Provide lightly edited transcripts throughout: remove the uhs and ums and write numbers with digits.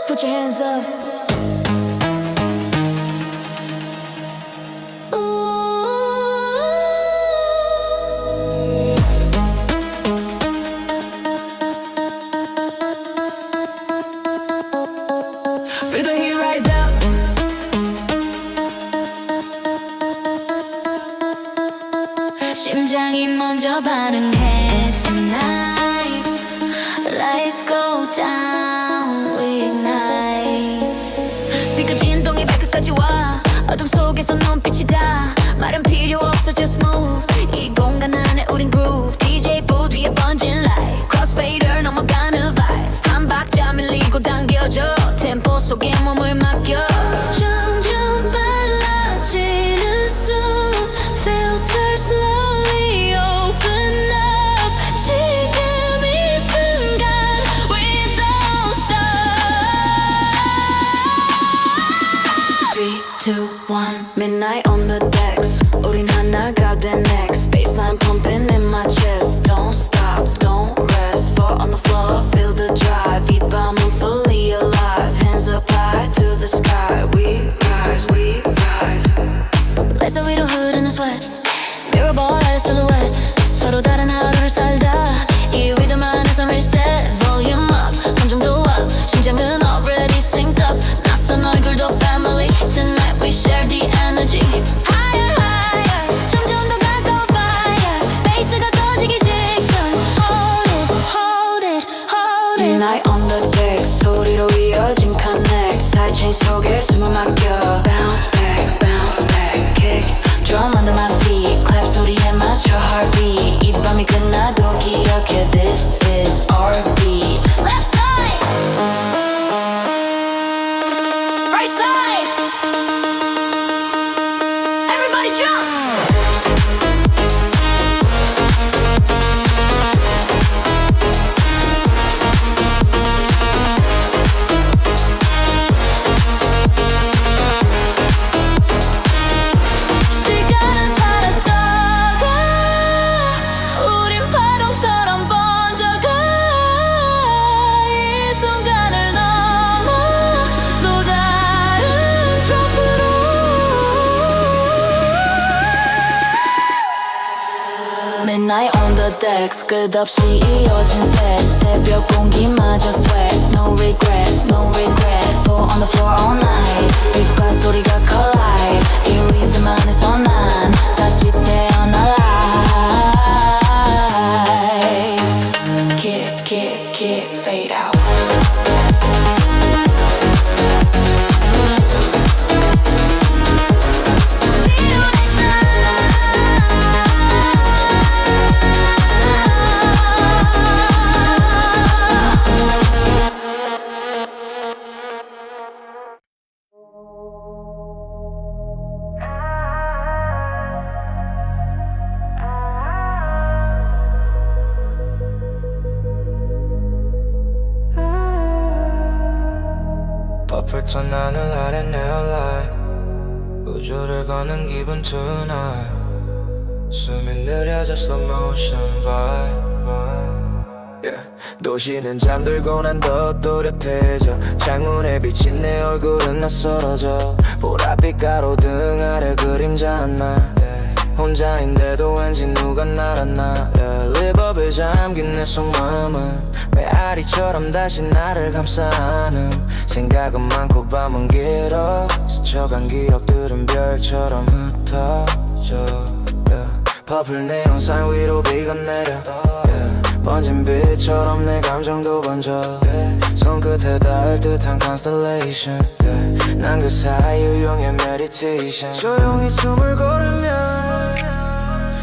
Put your hands up. Feel the heat rise up. 심장이 먼저 반응해 tonight. Lights go down, we ignite. 스피커 진동이 발끝까지 와. 어둠 속에서 눈빛이 다. 말은 필요 없어, just move. 이 공간 안에 우린 groove. DJ booth 위에 번진 light. Crossfader 넘어가는 vibe. 한 박자 밀리고 당겨줘. 템포 속에 몸을 맡겨. 점점 빨라지는 숨. Filter slowly open up. 지금 이 순간 we don't stop. 3, 2, 1 Midnight on the decks. 우린 하나가 된 next. Baseline pumping in my chest. Don't stop, don't rest. Fall on the floor, feel the drive. 이 밤은 fully alive. Hands up high to the sky. We rise, we rise. Legs are 위로 흐르는 sweat. Mirror ball 아래 silhouette. 서로 다른 하루를 살다. 이 리듬 안에서 reset. Volume up, 감정도 up. 심장은 already synced up. 낯선 얼굴도 family. Tonight we share the energy. Higher, higher. 점점 더 가까워 fire. 베이스가 터지기 직전. Hold it, hold it, hold it. Midnight on the deck. 소리로 이어진 connect. Sidechain 속에 숨을 맡겨. Bounce back, bounce back. Kick drum under my feet. Clap 소리에 맞춰 heartbeat. 이 밤이 끝나도 기억해. This is our beat. Left side, right side. Everybody jump. 시간은 사라져가. 우린 파동처럼 번져가. 이 순간을 넘어 또 다른 트로프로. Midnight on the decks. 끝없이 이어진 set. 새벽 공기마저 sweat. No regret, no regret. Fall on the floor all night. 빛과 소리가 collide. 이 리듬 안에서 난 다시 태어나 live. Kick, kick, kick, fade out. See you next 퍼플톤 하늘 아래 neon 우주를 걷는 기분 tonight. 숨이 느려져 slow motion vibe. Yeah. 도시는 잠들고 난 더 또렷해져. 창문에 비친 내 얼굴은 낯설어져. 보랏빛 가로등 아래 그림자 하나. 혼자인데도 왠지 누가 날았나. 립업에 잠긴 내 속마음은 메아리처럼 다시 나를 감싸는. 생각은 많고 밤은 길어. 스쳐간 기억들은 별처럼 흩어져. 퍼플 네온 사인 위로 비가 내려. 번진 빛처럼 내 감정도 번져. 손끝에 닿을 듯한 constellation. 난 그 사이 유용의 meditation. 조용히 숨을 고르면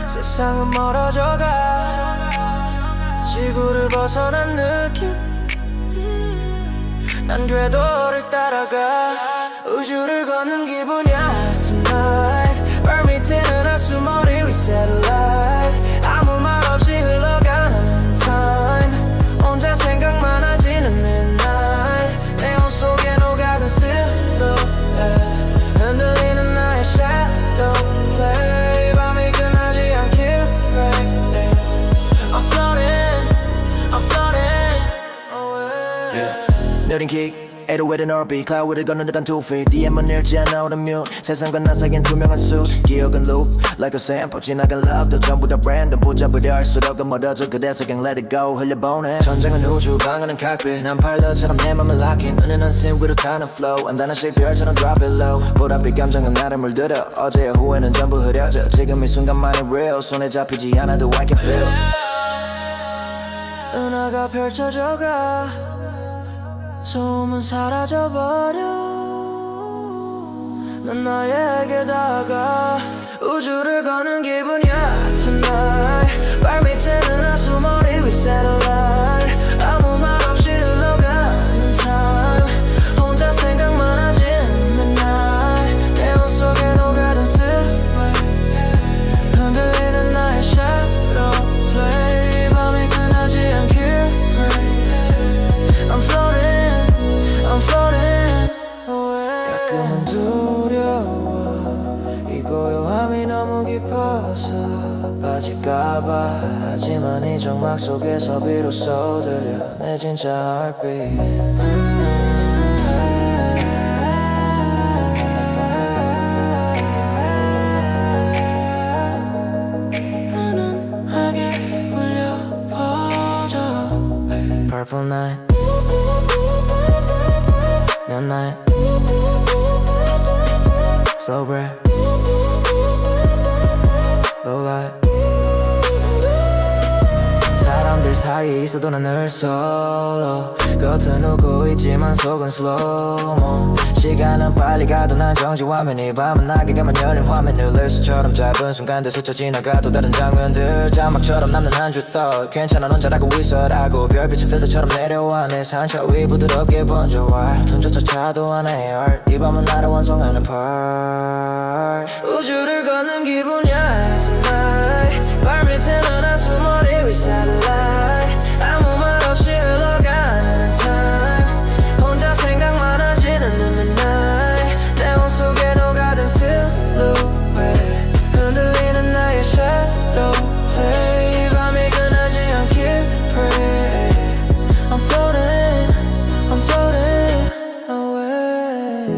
세상은 멀어져가. 지구를 벗어난 느낌. 난 궤도를 따라가. 우주를 걷는 기분이야 tonight. 발 밑에는 하수머리 위 satellite. 아무 말 없이 흘러가는 time. 혼자 생각만 하지는 midnight. 내온 속에 녹아든 silhouette. 흔들리는 나의 shadow play. 밤이 끝나 kick 808은 RB cloud 위를 걷는 듯한 2 feet DM은 읽지 않아 오른 mute 세상과 나 사이엔 투명한 suit 기억은 loop like a sample 지나간 love도 전부 다 random 붙잡으려 할수록 더 멀어져 그래서 그냥 let it go 흘려보내 전쟁은 우주 방어는 cockpit 난 팔더처럼 내 맘을 lock in 은은한 신 위로 타는 flow 안다는 별처럼 drop it low 보랏빛 감정은 나를 물들여 어제의 후회는 전부 흐려져 지금 이 순간만이 real 손에 잡히지 않아도 I can feel 은하가 펼쳐져가 소음은 사라져버려 난 너에게 다가 우주를 가는 기분이야 tonight 발밑에 은하수 머리 위 satellite 아무 말 없이 흘러가는 time 혼자 생각만 하지 midnight 내 맘 속에 녹아든 silhouette 흔들리는 나의 shadow play 밤이 끝나지 않길 pray I'm floating away 가끔은 두려워 이 고요함이 너무 깊어서 빠질까봐 하지만 이 정막 속에서 비로소 들려 내 진짜 heartbeat Purple night Neon night Slow breath Low light 사람들 사이에 있어도 난 늘 solo 겉은 웃고 있지만 속은 slow-mo 시간은 빨리 가도 난 정지화면 이 밤은 나게가만 열린 화면 릴리스처럼 짧은 순간들 스쳐 지나가도 다른 장면들 자막처럼 남는 한 줄 떠 괜찮아 넌 잘하고 있어라고 별빛은 필터처럼 내려와 내 상처 위 부드럽게 번져와 둔조차 차도 않아 이 밤은 나를 완성하는 part 우주를 걷는 기분이야 tonight 발밑에 은하수 머리 위 satellite 아무 말 없이 흘러가는 time 혼자 생각만 하지는 midnight 내 몸 속에 녹아든 silhouette 흔들리는 나의 shadow play 밤이 끝나지 않길 pray I'm floating away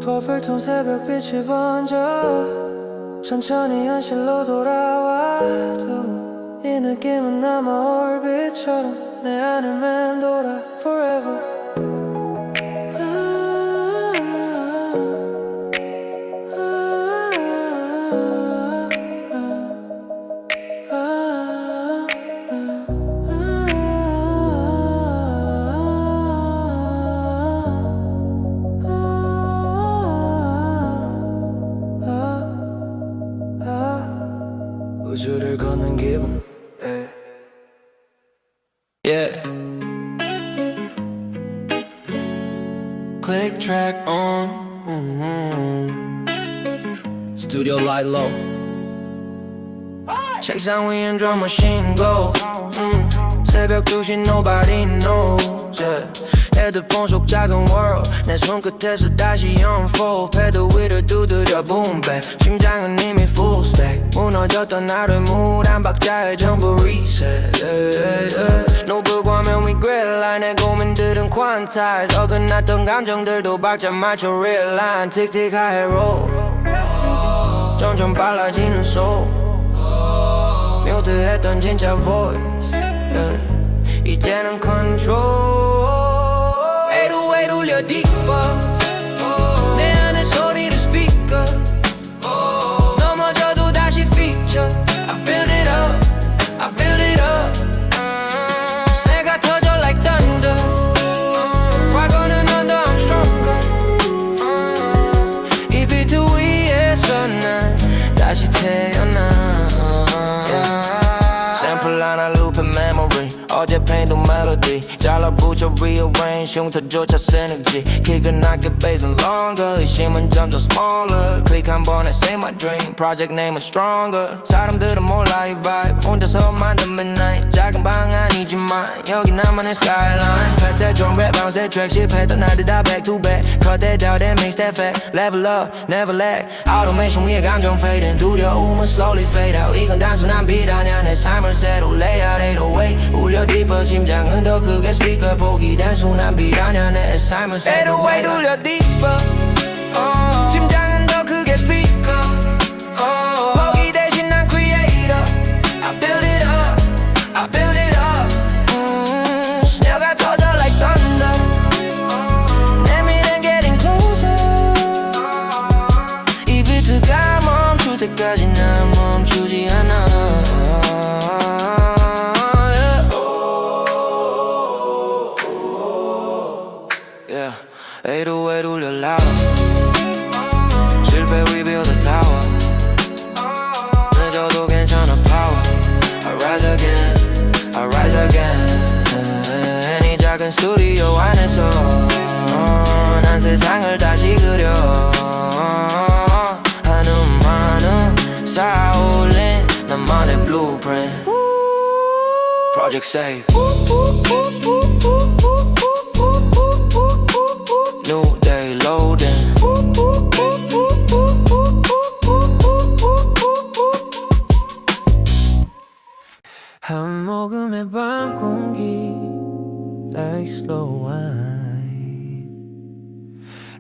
퍼플톤 새벽빛이 번져 천천히 현실로 돌아와도 이 느낌은 남아 얼빛처럼 내 안을 맴돌아 forever 우주를 걷는 기분 Yeah Click track on Studio light low 책상 위엔 drum machine glow 새벽 2시 nobody knows yeah. 헤드폰 속 작은 world 내 손끝에서 다시 unfold 패드 위를 두드려 boom back 심장은 이미 full stack 무너졌던 나를 물 한 박자에 전부 reset yeah, yeah, yeah. 노브과면 we grid line 내 고민들은 quantize 어긋났던 감정들도 박자 맞춰 realign 틱틱하게 roll 점점 빨라지는 soul 묘드했던 진짜 voice yeah. 이제는 control 808 울려 deeper 내 안의 소리를 speaker 넘어져도 다시 feature I build it up I build it up 내가 터져 like thunder 과거는 under I'm stronger 이 비트 위에서 난 다시 태어나 샘플 하나 looping memory 어제 pain도 melody 잘라붙여 rearrange 흉터조차 synergy 킥은 낮게 bass는 longer 의심은 점점 smaller 클릭 한 번에 say my dream project name은 stronger 사람들은 몰라 이 vibe 혼자서 만든 midnight 작은 방 아니지만 여기 나만의 skyline 패태종 랩 bounce track 실패했던 날들 다 back to back cut that down that makes that fact level up never lag automation 위에 감정 fading 두려움은 slowly fade out 이건 단순한 빛 아냐 내 삶을 새로 lay out 808 울려 깊어 심장은 더 크게 스피커 보기 단순한 비아냐 내 삶은 애도에 돌려 deeper 심장은 더 크게 스피커 보기 대신 난 creator I build it up I build it up 신호가 터져 like thunder 내 미래는 getting closer 이 비트가 멈출 때까지 난 멈추지 않아 yeah. 808 울려 louder 실패 we build a tower 늦어도 괜찮아 power I rise again I rise again 이 작은 스튜디오 안에서 난 세상을 다시 그려 한음 쌓아올린 나만의 blueprint Project Save New day loading 한 모금의 밤 공기 like slow wine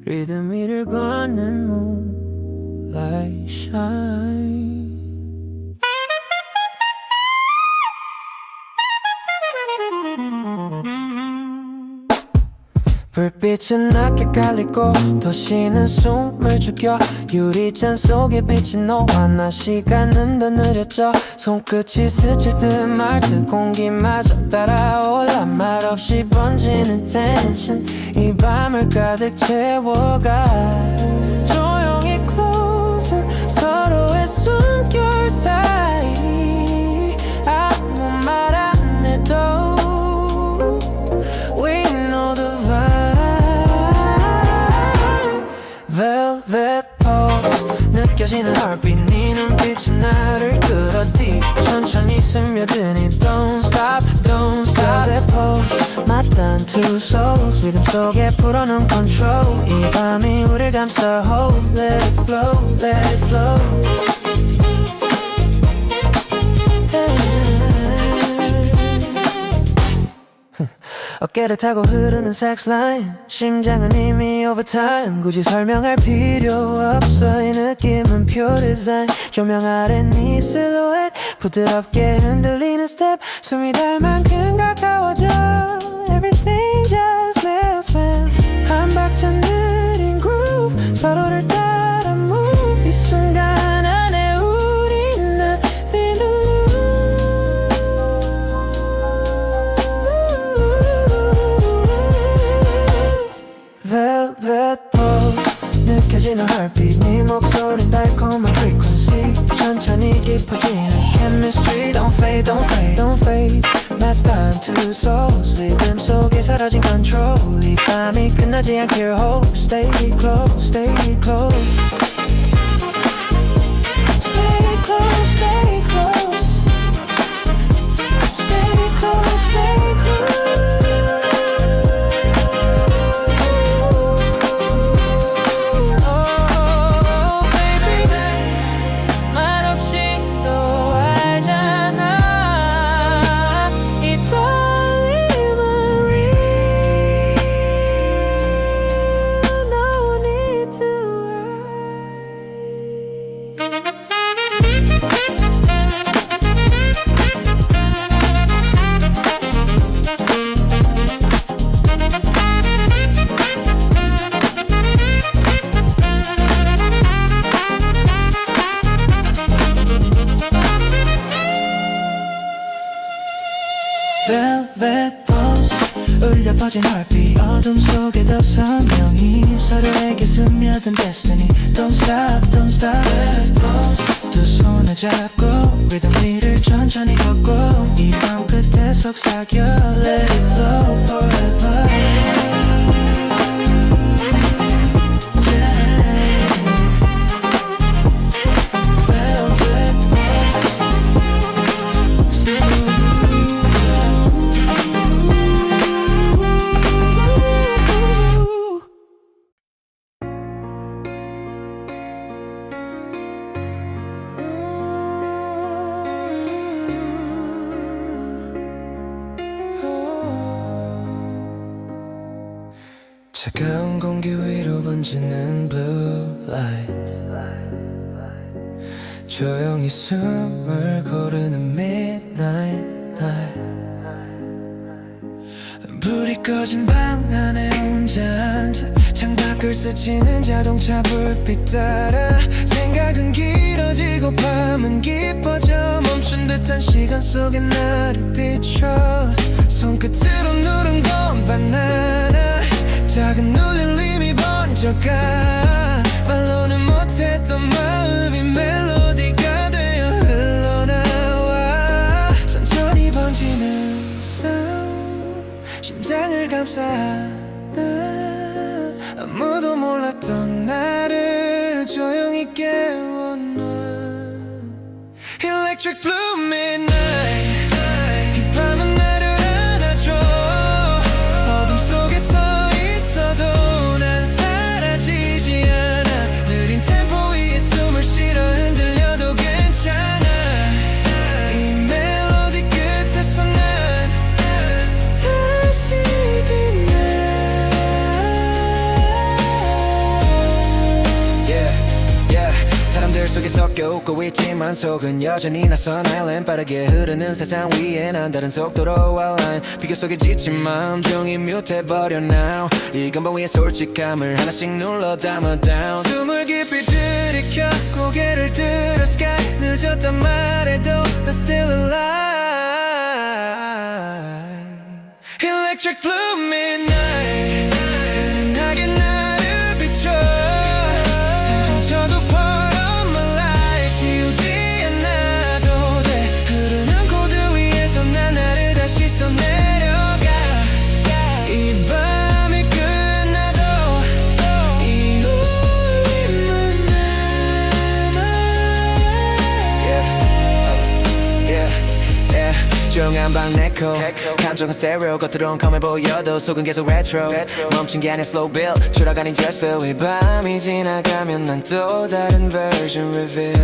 리듬 위를 걷는 moonlight shine 불빛은 낮게 깔리고 도시는 숨을 죽여 유리잔 속에 비친 너와 나 시간은 더 느려져 손끝이 스칠 듯 말 듯 공기마저 따라올라 말없이 번지는 텐션 이 밤을 가득 채워가 조용히 closer 서로의 숨결 사이 아무 말 안 해도 We know the vibe Velvet pose 느껴지는 heartbeat 네 눈빛이 나를 끌어 deep 천천히 스며드니 Don't stop, don't stop Velvet pose 맞닿은 two souls 리듬 속에 풀어놓은 control 이 밤이 우릴 감싸 hold Let it flow, let it flow 어깨를 타고 흐르는 sex line 심장은 이미 overtime 굳이 설명할 필요 없어 이 느낌은 pure design 조명 아래 네 silhouette 부드럽게 흔들리는 step 숨이 닿을 만큼 가까워져 Everything just melts 한 박자 느린 groove 서로를 따라 move 이 순간 안에 우린 nothing to lose Velvet pose 느껴지는 heartbeat 네 목소린 달콤한 frequency 천천히 깊어지는 chemistry Don't fade, don't fade, don't fade 맞닿은 two souls 리듬 속에 사라진 control 이 밤이 끝나지 않게 hold Stay close, stay close Stay close, stay close Stay close, stay close Velvet pose 울려 퍼진 heartbeat 어둠 속에 더 선명히 서로에게 스며든 destiny Don't stop, don't stop Velvet pose 두 손을 잡고 리듬 위를 천천히 걷고 이 밤 끝에 속삭여 Let it flow forever 차가운 공기 위로 번지는 blue light 조용히 숨을 고르는 midnight night 불이 꺼진 방 안에 혼자 앉아 창밖을 스치는 자동차 불빛 따라 생각은 길어지고 밤은 깊어져 멈춘 듯한 시간 속에 나를 비춰 손끝으로 누른 건 바나나 작은 울림이 번져가 말로는 못했던 마음이 멜로디가 되어 흘러나와 천천히 번지는 sound 심장을 감싸나 아무도 몰랐던 나를 조용히 깨워놔 Electric blue midnight 이 밤은 나를 안아줘 어둠 속에 서 있어도 난 사라지지 않아 느린 템포 위에 숨을 쉬려 흔들려도 괜찮아 이 멜로디 끝에서 난 다시 빛나 사람들 속에 섞여 웃고 있지만 속은 여전히 낯선 아일랜드 빠르게 흐르는 세상 위에 난 다른 속도로 outline 비교 속에 지친 마음 종이 뮤트해버려 now 이 건반 위에 솔직함을 하나씩 눌러 담아 down 숨을 깊이 들이켜 고개를 들어 sky 늦었단 말해도 난 still alive Electric blue midnight 은은하게 나를 비춰 생존쳐도 내려가 이 밤이 끝나도 이 울림은 남아 조용한 방 네코 감정은 스테레오 겉으론 컴해 보여도 속은 계속 retro 멈춘 게 아니야 slow build 추락하니 just feel 이 밤이 지나가면 난 또 다른 version reveal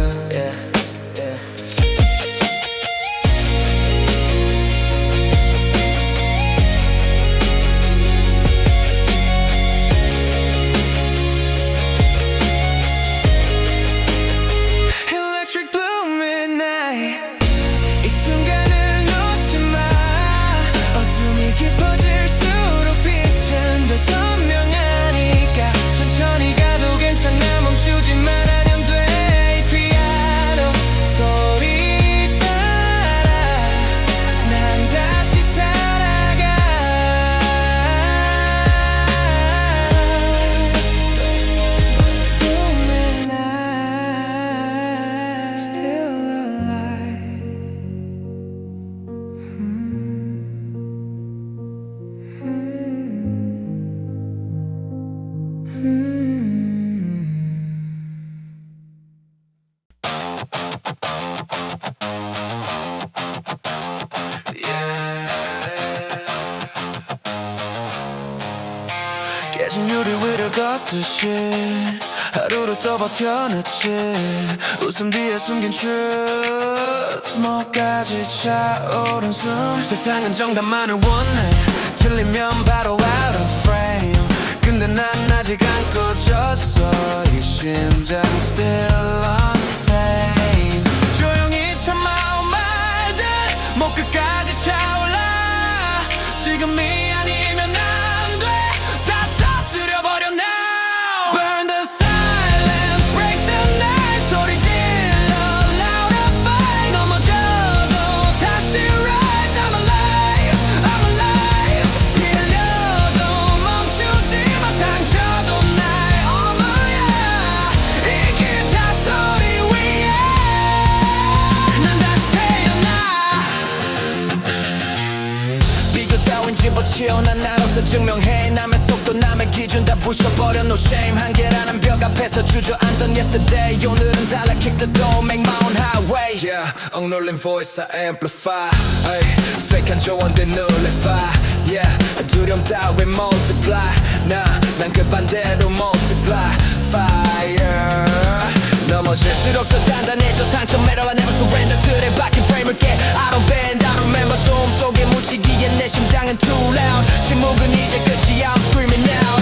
깨진 유리 위를 걷듯이 하루를 또 버텨냈지 웃음 뒤에 숨긴 truth 목까지 차오른 숨 세상은 정답만을 원해 틀리면 바로 out of frame 근데 난 아직 안 꺼졌어 이 심장 still untamed 조용히 참아온 말들 목 끝까지 차올라 지금이 아니면 안돼 다 터뜨려버려 now burn the silence break the night 소리 질러 louder fight 넘어져도 다시 rise I'm alive I'm alive 빌려도 멈추지 마 상처도 나의 어머야 이 기타 소리 위에 난 다시 태어나 비교 따윈 집어치워 난 나로서 증명해 남의 속도 남의 기준 다 부셔버려 no shame 한계라는 벽 앞에서 주저앉던 yesterday 오늘은 달라 kick the door make my own highway yeah 억눌린 voice I amplify ay, fake한 조언들 nullify yeah 두려움 따윈 multiply 난 그 반대로 multiply fire 넘어질수록 더 단단해져 상처 매려가 never surrender 틀에 박힌 frame을 깨 I don't bend I remember 소음 속에 묻히기엔 내 심장은 too loud 침묵은 이제 끝이야 I'm screaming out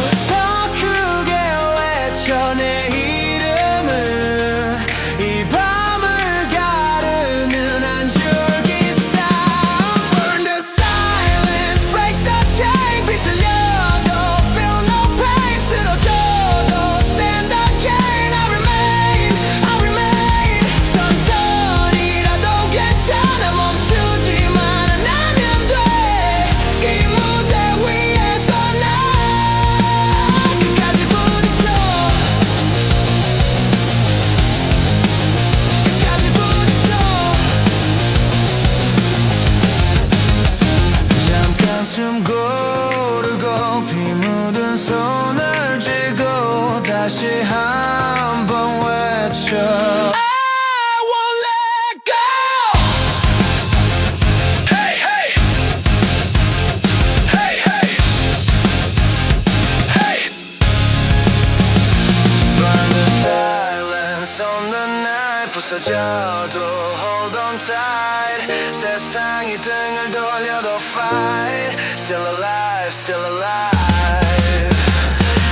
넘어져도 hold on tight 세상이 등을 돌려도 fight Still alive, still alive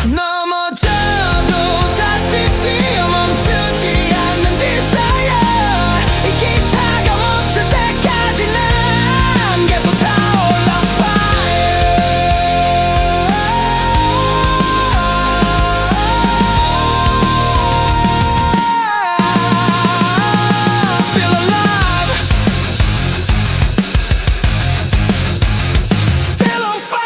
넘어져도 다시 뛰어 멈추지 않는 desire 이 기타가 멈출 때까지 난 계속 타올라 Still alive Still on fire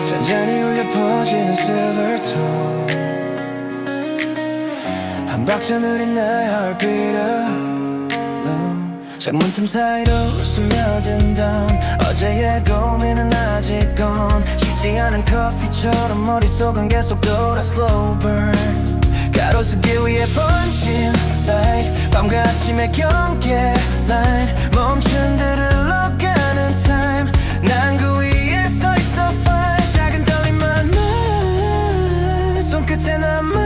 잔잔히 울려 퍼지는 silver tone 한 박자 느린 나의 heartbeat 창문틈 사이로 스며든던 어제의 고민은 아직 gone 식지 않은 커피처럼 머릿속은 계속 돌아 slow burn 가로수길 위에 번진 light 밤과 아침의 경계 line 멈춘 듯 흘러가는 time 난 그 위에 서 있어 fine 작은 떨림만 손끝에 남아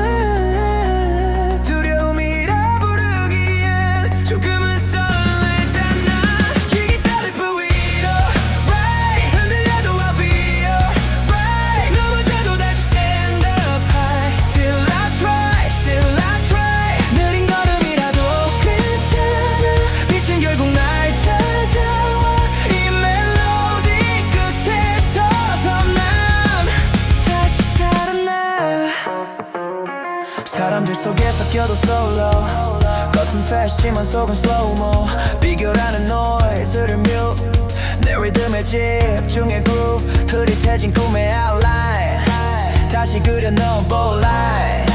두려움이라 부르기엔 조금은 설레잖아 이 기타 리프 위로 right 흔들려도 I'll be alright 넘어져도 다시 stand up high Still I try 느린 걸음이라도 괜찮아 빛은 결국 날 찾아와 이 멜로디 끝에 서서 난 다시 살아나 사람들 속에 섞여도 solo 겉은 fast지만 속은 slow-mo 비교라는 noise를 mute 내 리듬에 집중해 groove 흐릿해진 꿈의 outline 다시 그려놓은 bold line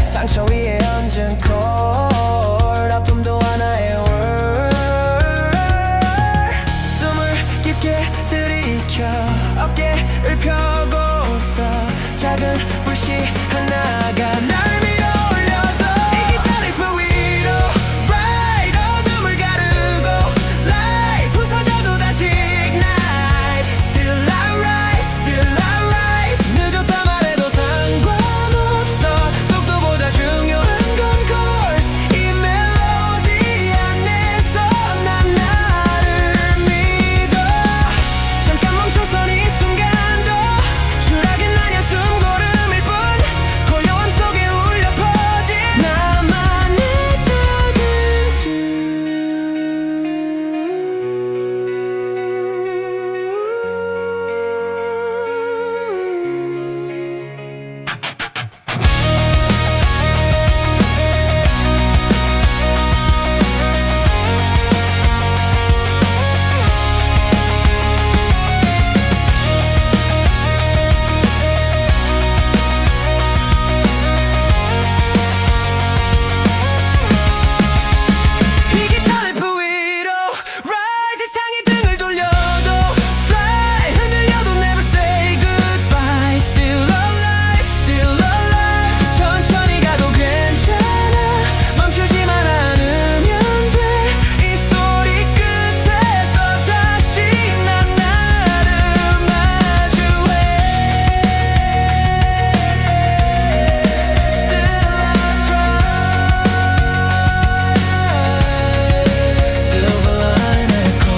상처 위에 얹은 chord 아픔도 하나의 word 숨을 깊게 들이켜 어깨를 펴고서 작은 불씨 하나가 날 밀어올려도 이 기타 리프 위로 right 어둠을 가르고 light 부서져도 다시 ignite Still I rise 늦었다 말해도 상관없어 속도보다 중요한 건 course 이 멜로디 안에서 난 나를 믿어 잠깐 멈춰선 이 순간도 추락은 아니야 숨고름일 뿐 고요함 속에 울려 퍼진 나만의 작은 tune 이 기타 리프 위로 rise 세상이 등을 돌려도 fly 흔들려도 never say goodbye Still alive 천천히 가도 괜찮아 멈추지만 않으면 돼 이 소리 끝에서 다시 난 나를 마주해 Still I try Silver line echo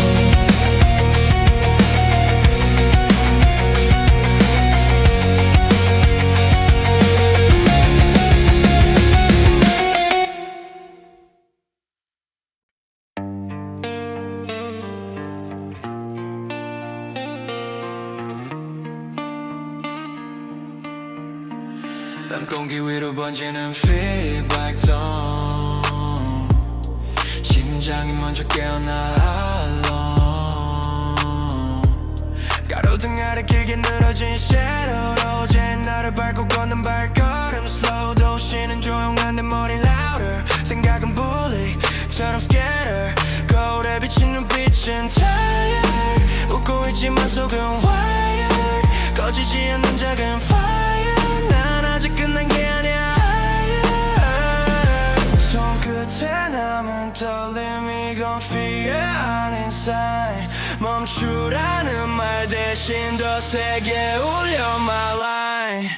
밤 공기 위로 번지는 feedback tone 심장이 먼저 깨어나 alone 가로등 아래 길게 늘어진 shadow로 어제 나를 밟고 걷는 발걸음 slow 도시는 조용한데 머리 louder 생각은 bully처럼 scatter 거울에 비친 눈빛은 tired 웃고 있지만 속은 wired 꺼지지 않는 작은 fire 난 아직 끝난 게 세게 울려 my line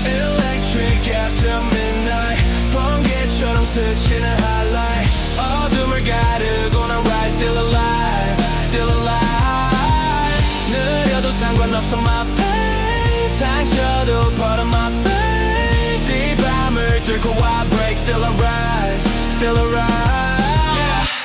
Electric after midnight 번개처럼 스치는 highlight 어둠을 가르고 난 rise still alive still alive 느려도 상관없어 my pain 상처도 part of my face 이 밤을 뚫고 I break still I rise still I rise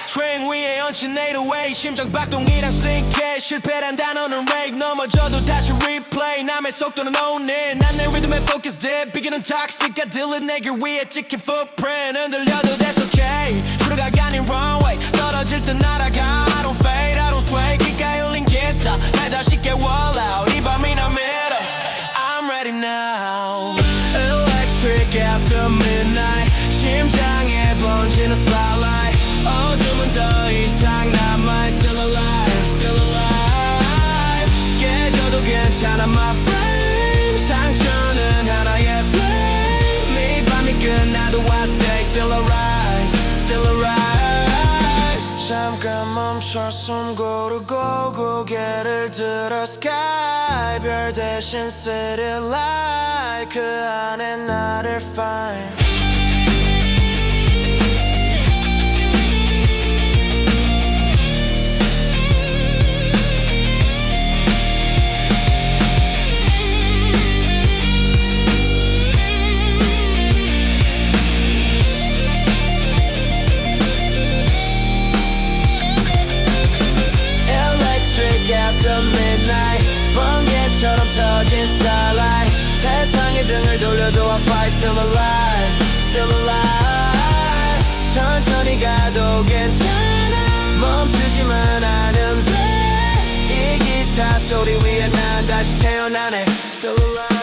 트레인 위에 얹힌 808 심장 박동이랑 sync 실패란 단어는 rake 넘어져도 다시 replay 남의 속도는 own it 난 내 리듬에 focus dead 비기는 toxic I deal it 내 길 위에 찍힌 footprint 흔들려도 that's okay 후르가 아닌 runway 떨어질 듯 날아가 I don't fade I don't sway 귓가에 울린 기타 날 다시 깨워 out 이 밤이 나 믿어 I'm ready now Electric after midnight 심장에 번지는 spotlight 어둠은 더 이상 남아 Still alive, still alive 깨져도 괜찮아 my frame 상처는 하나의 flame 이 밤이 끝나도 I stay Still arise, still arise 잠깐 멈춰 숨 고르고 고개를 들어 sky 별 대신 city light 그 안에 나를 find After midnight 번개처럼 터진 starlight 세상에 등을 돌려도 I fight still alive still alive 천천히 가도 괜찮아 멈추지만 않으면 돼이 기타 소리 위에 난 다시 태어나네 Still alive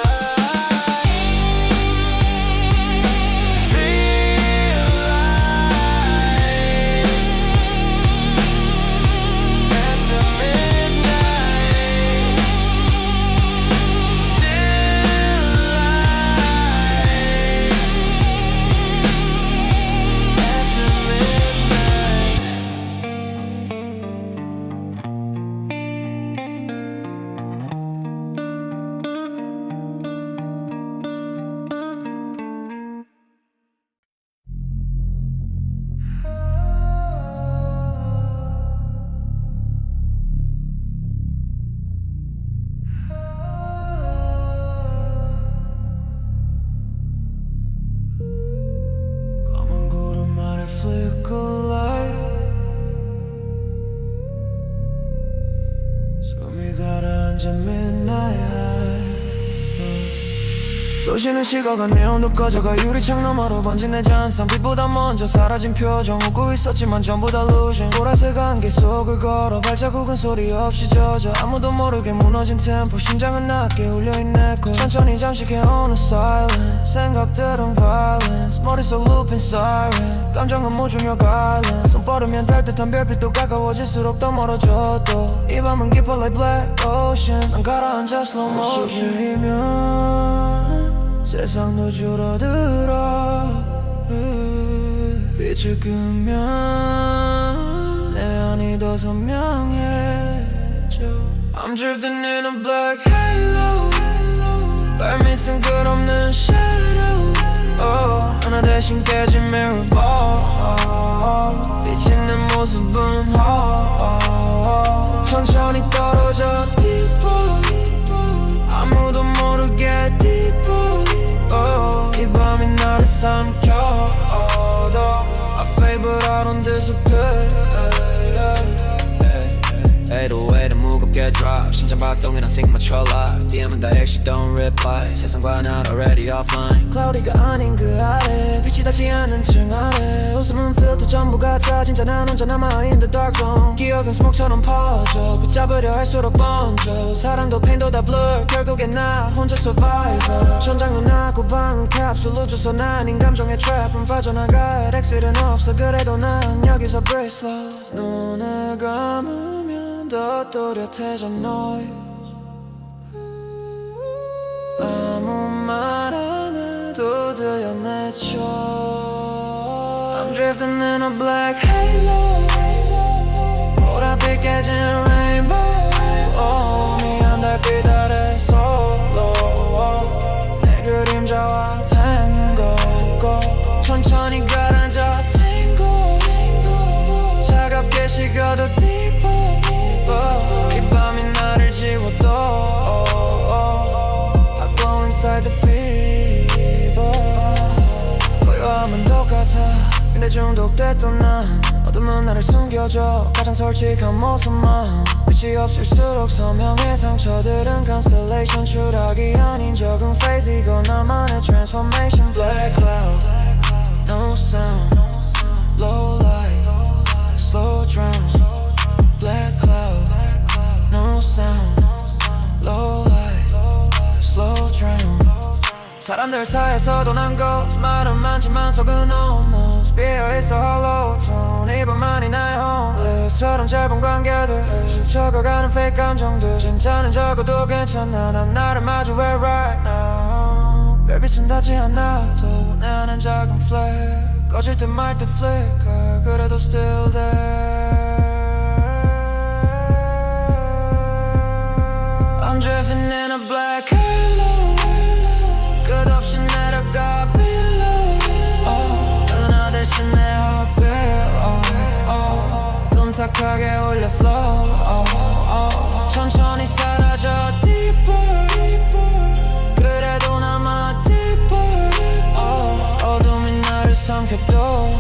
flicker light 숨이 가라앉아 midnight 도시는 식어가 네온도 꺼져가 유리창 너머로 번진 내 잔상 빛보다 먼저 사라진 표정 웃고 있었지만 전부 다 illusion 보라색 안개 속을 걸어 발자국은 소리 없이 젖어 아무도 모르게 무너진 템포 심장은 낮게 울려있는 echo 천천히 잠시 깨우는 silence 생각들은 violence 머릿속 looping siren 감정은 무중력 island 손 뻗으면 달 듯한 별빛도 가까워질수록 더 멀어져 또 이 밤은 깊어 like black ocean 난 가라앉아 slow motion 세상도 줄어들어 빛을 끄면 내 안이 더 선명해져 I'm drifting in a black halo 발밑은 끝없는 shadow 하나 대신 깨진 mirror ball 비친 내 모습은 천천히 떨어져 deeper 아무도 모르게 deeper 이 밤이 나를 삼켜도 I fade but I don't disappear 808은 무겁게 drop 심장 박동이랑 signature light DM은 다 액시 don't reply 세상과 난 already offline cloudy가 아닌 그 아래 빛이 닿지 않는 층 아래 웃음은 filter 전부 가짜 진짜 난 혼자 남아 in the dark zone 기억은 smoke처럼 퍼져 붙잡으려 할수록 번져 사랑도 pain도 다 blur 결국엔 나 혼자 survivor 천장은 낮고 방은 캡슐 우주선 아닌 감정의 trap은 빠져나갈 exit은 없어 그래도 난 여기서 breathe slow 눈을 감으면 더 또렷해져 noise 아무 말 안 해도 들려 내 촉 I'm drifting in a black halo 보랏빛 깨진 rainbow 미안다 블랙빛 아래 솔로 내 그림자와 탱고고 천천히 가라앉아 탱고 차갑게 식어도 deeper 이 밤이 나를 지워도 I go inside the fever 고요함은 똑같아 근데 중독됐던 난 어둠은 나를 숨겨줘 가장 솔직한 모습만 빛이 없을수록 선명해 상처들은 constellation 추락이 아닌 적은 phase 이거 나만의 transformation black cloud no sound low light slow drown black cloud no sound low light slow drown 사람들 사이에서도 난 ghost 말은 많지만 속은 almost 비어있어 hollow tone 이번만이 나의 homeless처럼 짧은 관계들 스쳐가가는 fake 감정들 진짜는 적어도 괜찮아 난 나를 마주해 right now 별빛은 닿지 않아도 내 안엔 작은 flare 꺼질 듯 말 듯 flicker 그래도 still there I'm drifting in a black halo 끝없이 내려가 below 은하 대신 내 heartbeat 둔탁하게 울려 slow 천천히 사라져 deeper 그래도 남아 deeper 어둠이 나를 삼켜도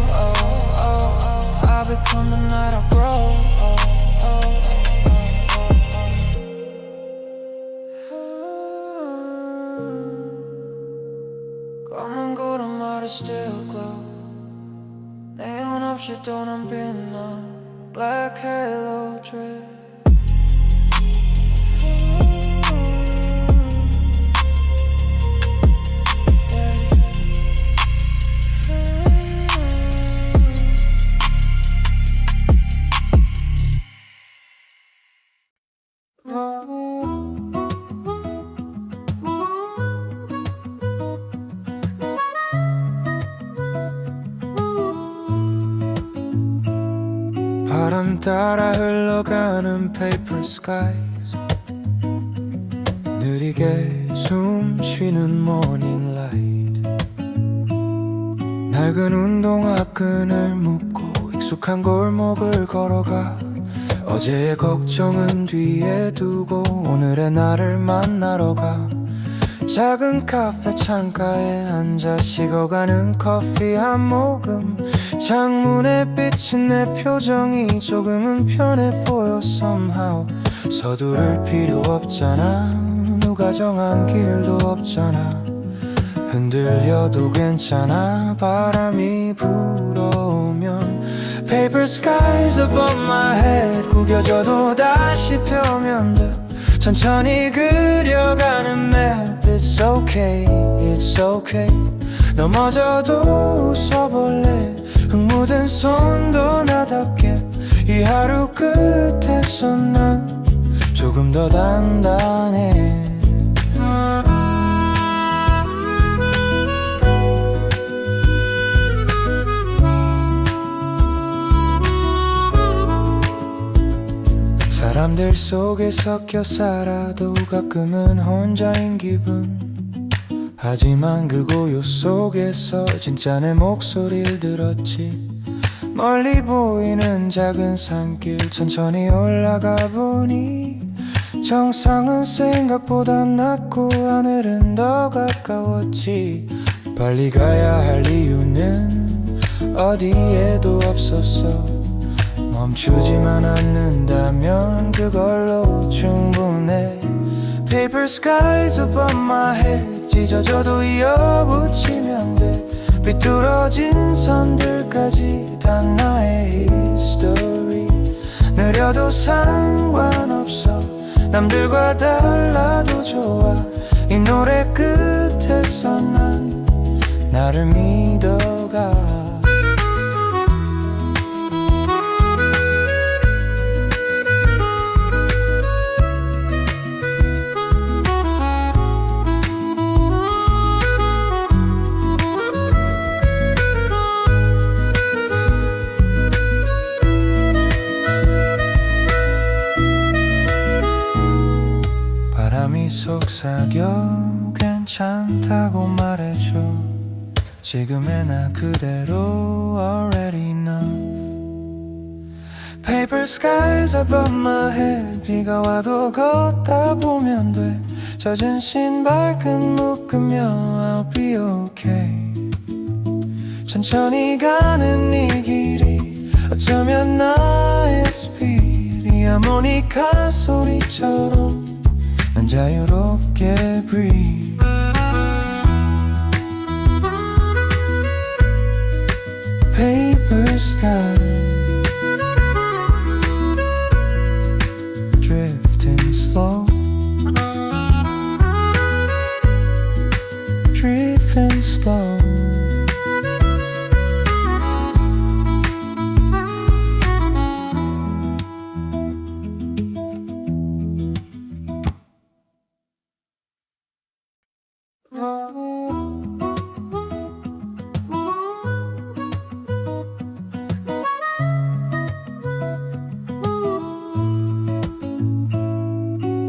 I become the night I grow 검은 구름 아래 still glow 내온 없이 또 난 빛나 black halo drip 바람 따라 흘러가는 paper skies 느리게 숨 쉬는 morning light 낡은 운동화 끈을 묶고 익숙한 골목을 걸어가 어제의 걱정은 뒤에 두고 오늘의 나를 만나러 가 작은 카페 창가에 앉아 식어가는 커피 한 모금 창문에 비친 내 표정이 조금은 편해 보여 somehow 서두를 필요 없잖아 누가 정한 길도 없잖아 흔들려도 괜찮아 바람이 불어오면 Paper skies above my head 구겨져도 다시 펴면 돼 천천히 그려가는 map It's okay, it's okay 넘어져도 웃어볼래 흙 묻은 손도 나답게 이 하루 끝에서 난 조금 더 단단해 사람들 속에 섞여 살아도 가끔은 혼자인 기분 하지만 그 고요 속에서 진짜 내 목소리를 들었지 멀리 보이는 작은 산길 천천히 올라가 보니 정상은 생각보다 낮고 하늘은 더 가까웠지 빨리 가야 할 이유는 어디에도 없었어 멈추지만 않는다면 그걸로 충분해 Paper skies above my head 찢어져도 이어붙이면 돼 삐뚤어진 선들까지 다 나의 history 느려도 상관없어 남들과 달라도 좋아 이 노래 끝에서 난 나를 믿어가 괜찮다고 말해줘. 지금의 나 그대로 already know. Paper skies above my head. 비가 와도 걷다 보면 돼. 젖은 신발끈 묶으며 I'll be okay. 천천히 가는 이 길이 어쩌면 나의 speed. 이 하모니카 소리처럼 난 자유롭게 breathe. Paper sky drifting slow, drifting slow.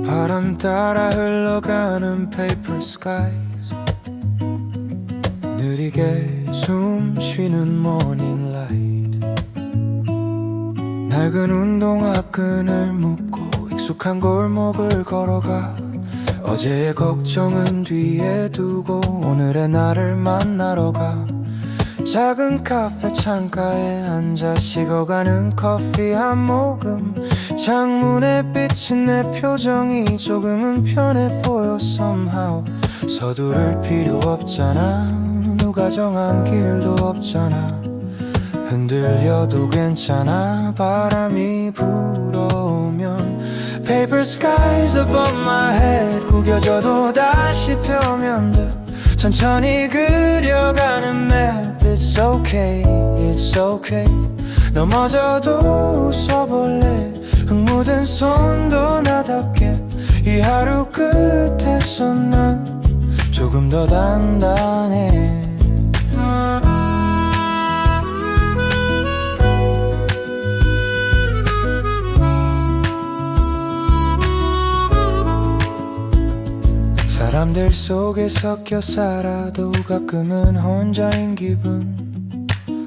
바람 따라 흘러가는 paper skies. 느리게 숨 쉬는 morning light. 낡은 운동화 끈을 묶고 익숙한 골목을 걸어가. 어제의 걱정은 뒤에 두고 오늘의 나를 만나러 가. 작은 카페 창가에 앉아 식어가는 커피 한 모금. 창문에 비친 내 표정이 조금은 편해 보여 somehow. 서두를 필요 없잖아. 누가 정한 길도 없잖아. 흔들려도 괜찮아. 바람이 불어오면 Paper skies above my head. 구겨져도 다시 펴면 돼. 천천히 그려가는 map. It's okay, it's okay. 넘어져도 웃어볼래. 흙 묻은 손도 나답게. 이 하루 끝에서 난 조금 더 단단해. 사람들 속에 섞여 살아도 가끔은 혼자인 기분.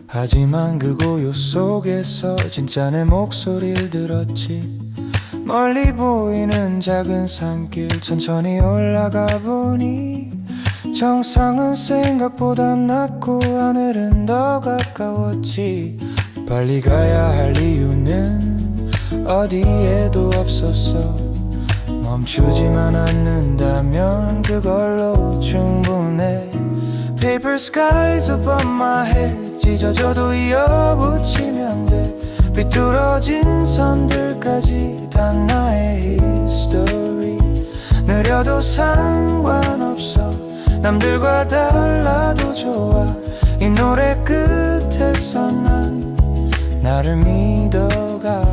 하지만 그 고요 속에서 진짜 내 목소리를 들었지. 멀리 보이는 작은 산길 천천히 올라가 보니 정상은 생각보다 낮고 하늘은 더 가까웠지. 빨리 가야 할 이유는 어디에도 없었어. 멈추지만 않는다면 그걸로 충분해. Paper skies above my head. 찢어져도 이어붙이면 돼. 삐뚤어진 선들까지 다 나의 history. 느려도 상관없어. 남들과 달라도 좋아. 이 노래 끝에서 난 나를 믿어가.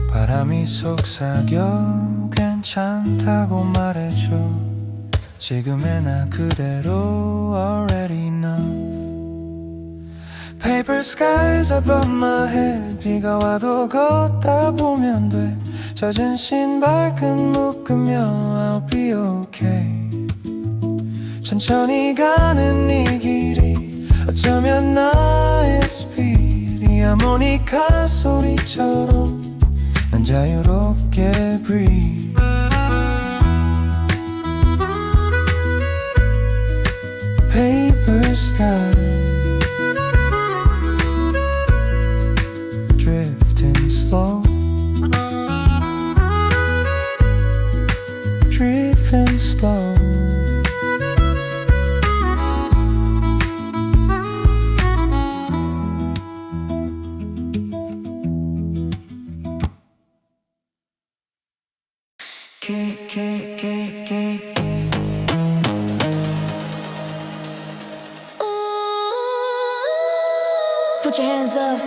바람이 속삭여 괜찮다고 말해줘. 지금의 나 그대로 already know. Paper skies above my head. 비가 와도 걷다 보면 돼. 젖은 신발끈 묶으며 I'll be okay. 천천히 가는 이 길이 어쩌면 나의 speed. 이 하모니카 소리처럼 난 자유롭게 breathe. Paper sky drifting slow, drifting slow. Put your hands up.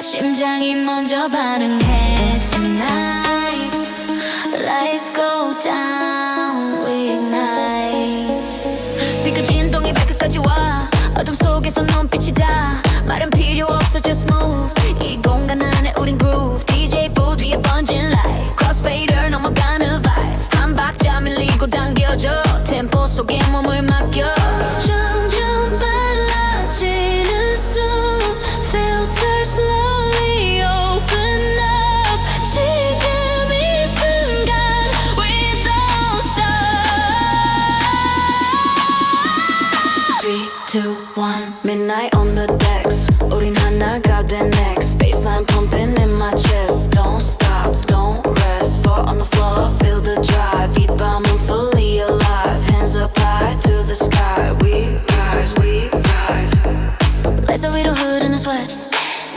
심장이 먼저 반응해 tonight. Lights go down, we ignite. 스피커 진동이 발끝까지 와. 어둠 속에서 눈빛이 다 말은 필요 없어 just move. 이 공간 안에 우린 groove. DJ booth 위에 번진 light. crossfader 넘어가는 vibe. 한 박자 밀리고 당겨줘. 템포 속에 몸을 맡겨. 점점 빨라지는 숨. filter slowly open up. 지금 이 순간 we don't stop. 3, 2, 1 midnight on the decks. 우린 하나가 된 next. Baseline pumping in my chest. Don't stop, don't rest. Fall on the floor, feel the drive. 이 밤은 fully alive. Hands up high to the sky. We rise, we rise. Laser 위로 흐르는 sweat.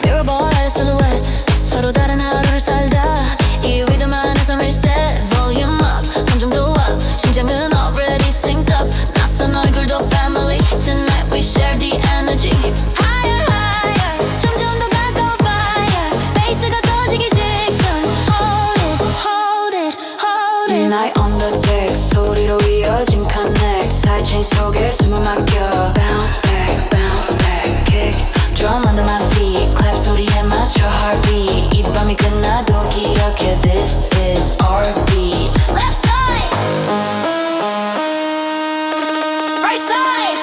Mirror ball silhouette. 서로 다른 하루를 살다 이 리듬 안에서 reset. Volume up, 감정도 up. 심장은 already synced up. 낯선 얼굴도 family. Tonight we share the energy. Higher, higher. 점점 더 가까워 fire. 베이스가 터지기 직전. Hold it, hold it, hold it. Midnight on the deck. 소리로 이어진 connect. Sidechain 속에 숨을 맡겨. Bounce back, bounce back. Kick drum under my feet. Clap 소리에 맞춰 heartbeat. 이 밤이 끝나도 기억해. This is our beat. Left side, right side.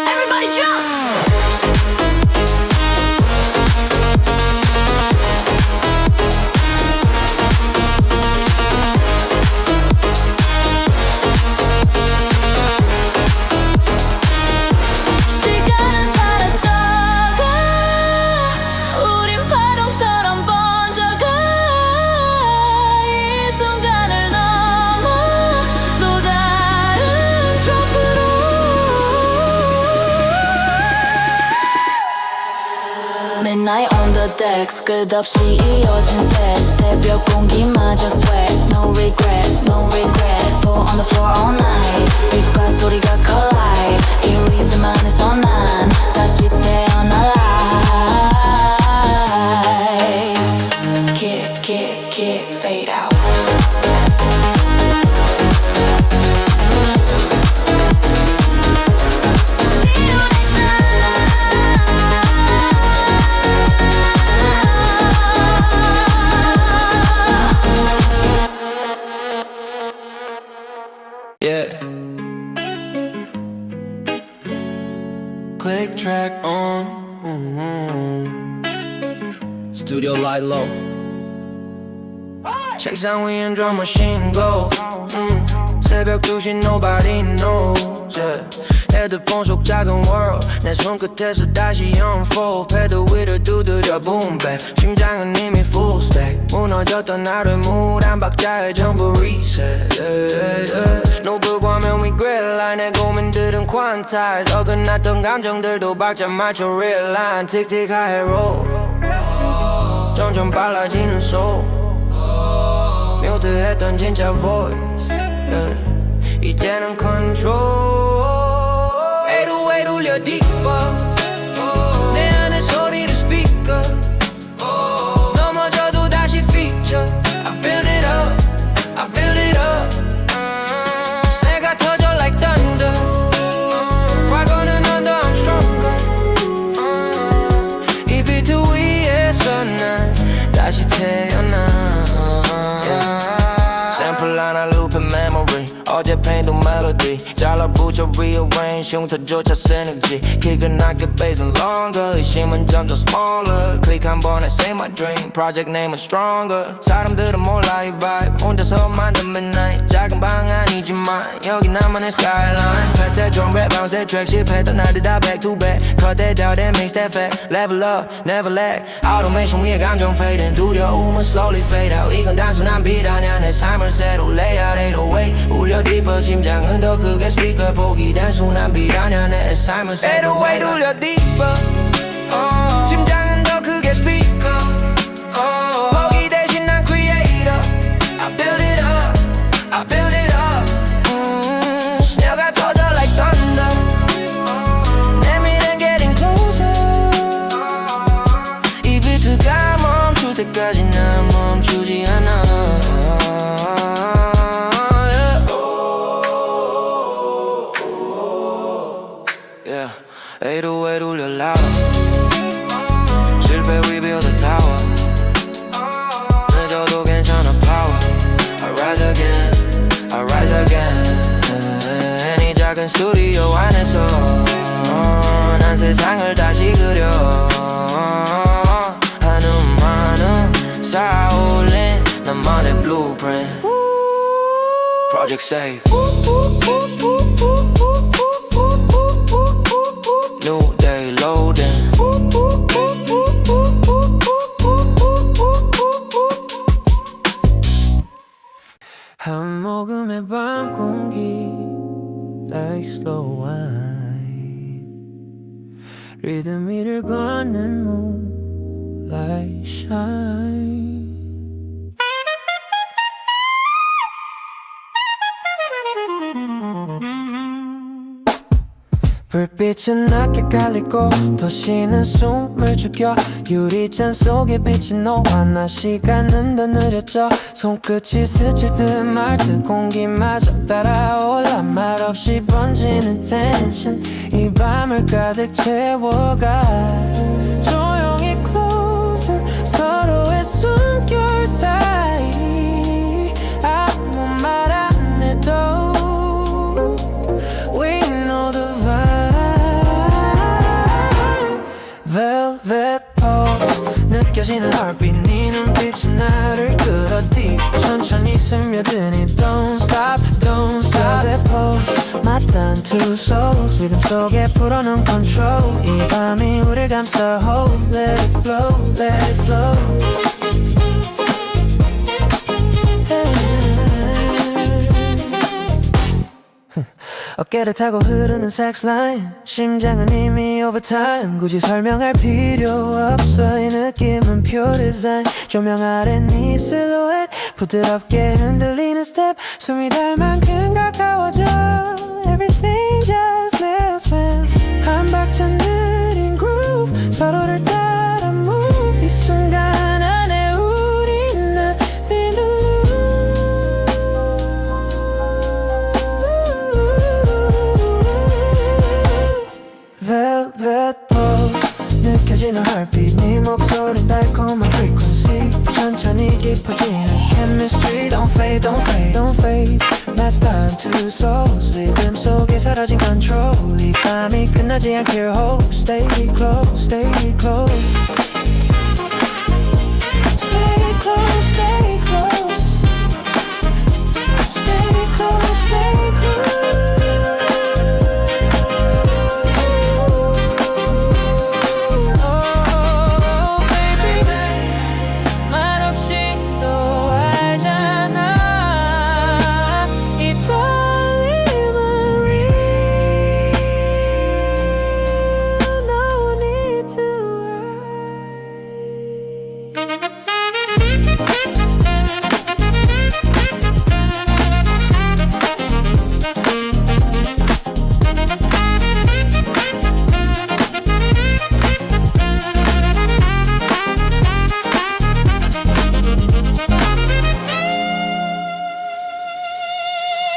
Everybody jump. 시간은 사라져가. 우린 파동처럼 번져가. 이 순간을 넘어 또 다른 트로프로. Midnight on the decks. 끝없이 이어진 새. 새벽 공기마저 sweat. No regret, no regret. Fall on the floor all night. 빛과 소리가 collide. 이 리듬 안에서 난 다시 태어나 live. Kick, kick, kick, fade out. See you next time. Yeah. Click track on. Studio light low. 책상 위엔 drum machine go. 새벽 2시 nobody knows. Yeah. 헤드폰 속 작은 world. 내 손끝에서 다시 unfold. 패드 위를 두드려 boom back. 심장은 이미 full stack. 무너졌던 나를 물 한 박자에 전부 reset. Yeah, yeah. 노브과면 we grid line. 내 고민들은 quantize. 어긋났던 감정들도 박자 맞춰 realign. 틱틱하게 roll. 점점 빨라지는 soul. 묘트했던 진짜 voice. Yeah. 이제는 control. 808 울려 deeper. 내 안에 소리를 speaker. 넘어져도 다시 feature. I build it up, I build it up. 내가 터져 like thunder. 과거는 under, I'm stronger. 이 비트 위에서 난 다시 태어나. 샘플 하나 looping memory. 어제 pain도 melody. 잘라붙여 rearrange. 흉터조차 synergy. 킥은 낮게 bass는 longer. 의심은 점점 smaller. 클릭 한 번에 say my dream. Project name은 stronger. 사람들은 몰라 이 vibe. 혼자서 만든 midnight. 작은 방 아니지만 여기 나만의 skyline. 패태 drum rap bounce track. 실패했던 날들 다 back to back. Cut that down that mix that fact. Level up, never lag. Automation 위에 감정 fading. 두려움은 slowly fade out. 이건 단순한 빛 아냐. 내 삶을 새로 lay out 808. 울려 deeper. 심장은 더 크게 speaker. 보기 단순한 빛 아냐. 내 삶을 새로 808 울려 deeper. 심장은 더 크게 speaker. 보기 대신 난 creator. I build it up, I build it up. 스녀가 터져 like thunder. 내 미래는 getting closer. 숲에 we build a tower. 늦어도 괜찮아 power. I rise again, I rise again. 이 작은 스튜디오 안에서 난 세상을 다시 그려. 한음 쌓아올린 나만의 blueprint. Project Save. New day loading. 한 모금의 밤 공기 like slow wine. 리듬 위를 걷는 moonlight shine. 불빛은 낮게 깔리고 도시는 숨을 죽여. 유리잔 속에 비친 너와 나 시간은 더 느려져. 손끝이 스칠 듯 말 듯 공기마저 따라올라. 말없이 번지는 텐션 이 밤을 가득 채워가. 조용히 closer 서로의 숨결 사이 아무 말 안 해도 We know the Velvet pose 느껴지는 heartbeat 네 눈빛이 나를 끌어들이. 천천히 스며드니 Don't stop, don't stop. Velvet pose 맞닿은 two souls 리듬 속에 풀어놓은 control. 이 밤이 우릴 감싸 hold. Let it flow, let it flow. 어깨를 타고 흐르는 sex line. 심장은 이미 overtime. 굳이 설명할 필요 없어. 이 느낌은 pure design. 조명 아래 네 silhouette 부드럽게 흔들리는 step. 숨이 닿을 만큼 가까워져. Everything just lives fast. 한 박자 느린 groove 서로를 따라 move. 이 순간 안에 우린 nothing to Velvet pose 느껴지는 heartbeat 네 목소린 달콤한 frequency. 천천히 깊어지는 chemistry. Don't fade, don't fade, don't fade. 맞닿은 two souls 리듬 속에 사라진 control. 이 밤이 끝나지 않게 hold. Stay close, stay close. Stay close, stay close. Stay close, stay close.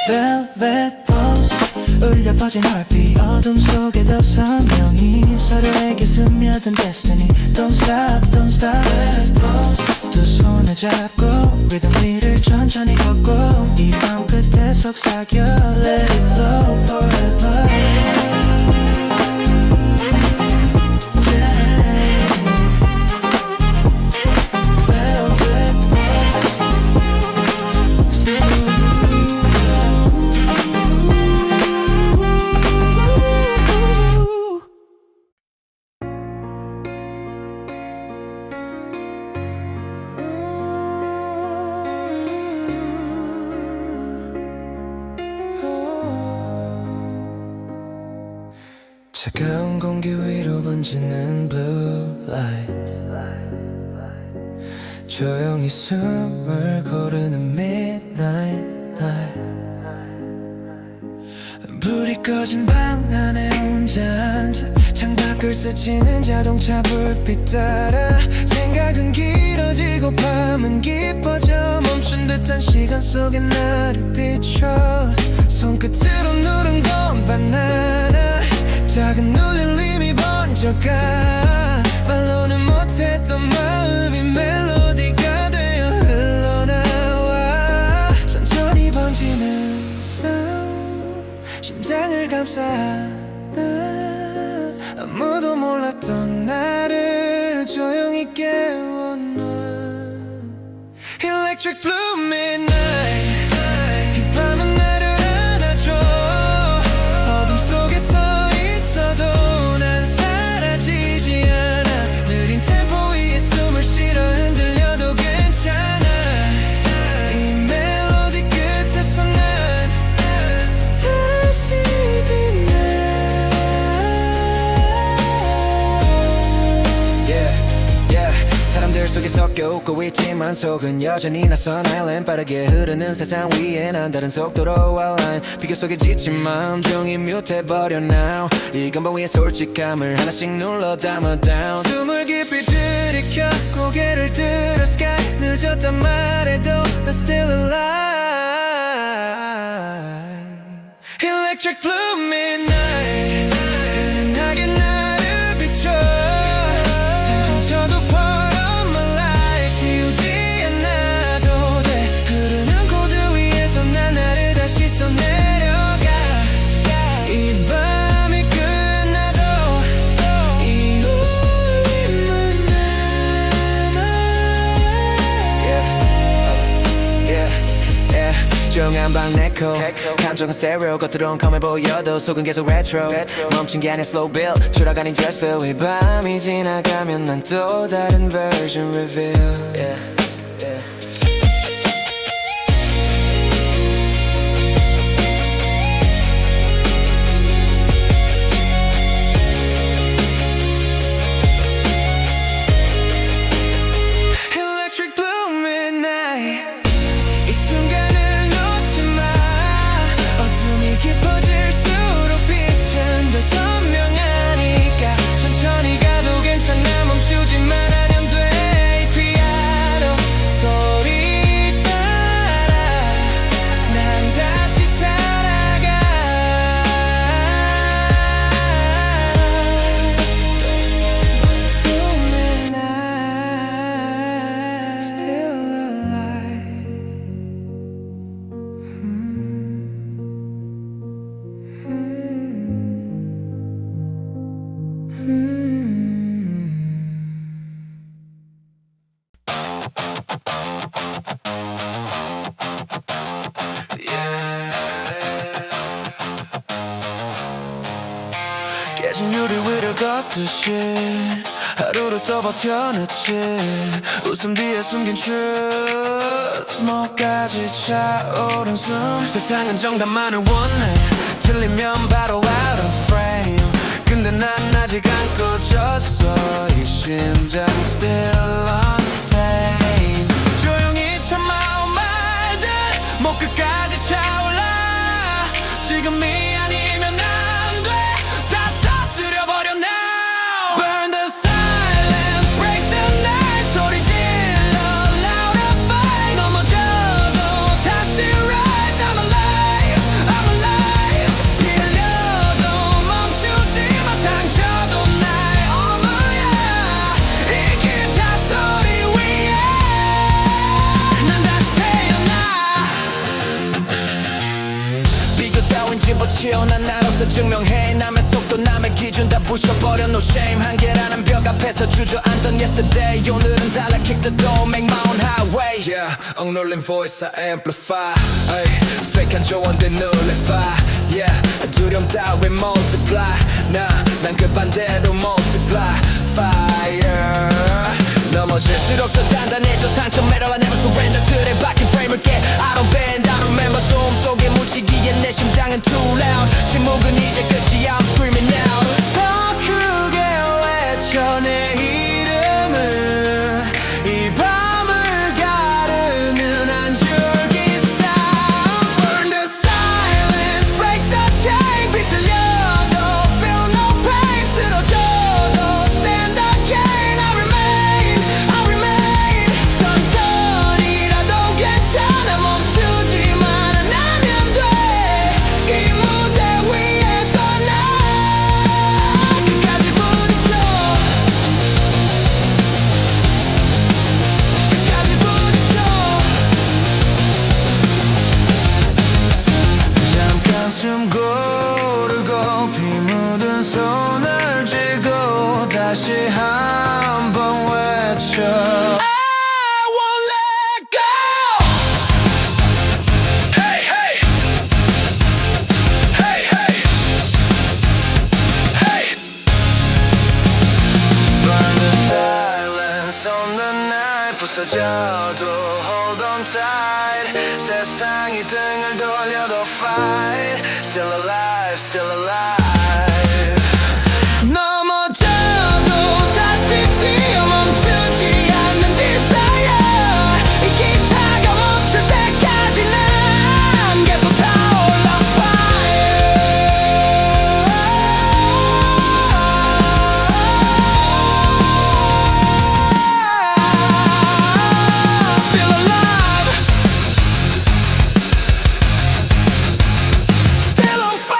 Velvet pose 울려 퍼진 heartbeat 어둠 속에도 선명히 서로에게 스며든 destiny. Don't stop, don't stop. Velvet pose 두 손을 잡고 리듬 위를 천천히 걷고 이 밤 끝에 속삭여 Let it flow forever. 차가운 공기 위로 번지는 blue light. 조용히 숨을 고르는 midnight night. 불이 꺼진 방 안에 혼자 앉아 창밖을 스치는 자동차 불빛 따라 생각은 길어지고 밤은 깊어져. 멈춘 듯한 시간 속에 나를 비춰. 손끝으로 누른 건 바나나 작은 울림이 번져가. 말로는 못했던 있잖아 아무도 몰랐던 나를 조용히 깨워놔 Electric blue midnight 이 밤은 나를 안아줘 어둠 속에 서 있어도 난 사라지지 않아 느린 템포 위에 숨을 쉬러 흔들려도 괜찮아 이 멜로디 끝에서 난 다시 빛나 사람들 속에 섞여 웃고 있지만 속은 여전히 낯선 아일랜드 빠르게 흐르는 세상 위에 난 다른 속도로 outline 비교 속에 지친 마음 종이 뮤트해버려 now 이 건반 위에 솔직함을 하나씩 눌러 담아 down 숨을 깊이 들이켜 고개를 들어 sky 늦었단 말해도 난 still alive Electric blue midnight 은은하게 나를 비춰 생존쳐도 조용한 방 네코 감정은 스테레오 겉으론 컴해 보여도 속은 계속 레트로 멈춘 게 아니야 slow build 추락하는 just feel 이 밤이 지나가면 난 또 다른 version reveal Electric blue midnight 이 순간을 깊어질수록 빛은 더 선명하니까 천천히 가도 괜찮아 멈추지만 않으면 돼 이 피아노 소리 따라 난 다시 살아가 꿈에 난 still alive 깨진 유리 위를 걷듯이 하루를 더 버텨냈지 웃음 뒤에 숨긴 truth 목까지 차오른 숨 세상은 정답만을 원해 틀리면 바로 out of frame 근데 난 아직 안 꺼졌어 이 심장 still untamed 조용히 참아온 말들 목 끝까지 차올라 지금이 아니면 안돼 다 터뜨려버려 now Burn the silence, break the night 소리 질러 loud and fight 넘어져도 다시 rise I'm alive, I'm alive 빌려도 멈추지마 상처도 나의 어머야 이 기타 소리 위에 난 다시 태어나 비교 따윈 집어치워 난 나로서 증명해 남의 속도 남의 기준 다 부셔버려 no shame 한계라는 벽 앞에서 주저앉던 yesterday 오늘은 달라 kick the door make my own highway yeah 억눌린 voice I amplify ay, fake한 조언들 nullify yeah 두려움 따윈 multiply 난 그 반대로 multiply fire 넘어질수록 더 단단해져 상처 매를 I never surrender 틀에 박힌 프레임을 깨 I don't bend I remember 소음 속에 묻히기엔 내 심장은 too loud 침묵은 이제 끝이야 I'm screaming out 더 크게 외쳐 내 이름을 이 밤을 가르는 한 줄기 sound Burn the silence, break the chain 비틀려도 feel no pain 쓰러져도 stand again I remain 천천히라도 괜찮아 멈추지만 않으면 돼 이 무대 위에서 나 끝까지 부딪혀 다시 한번 외쳐 I won't let go. Hey, hey. Hey, hey. Hey. Burn the silence on the night. 부서져도 hold on tight. 세상이 등을 돌려도 fight. Still alive, still alive. 넘어져도 다시 뛰어 멈추지 않는 desire. 이 기타가 멈출 때까지 난 계속 타올라 fire. Still alive. Still on fire.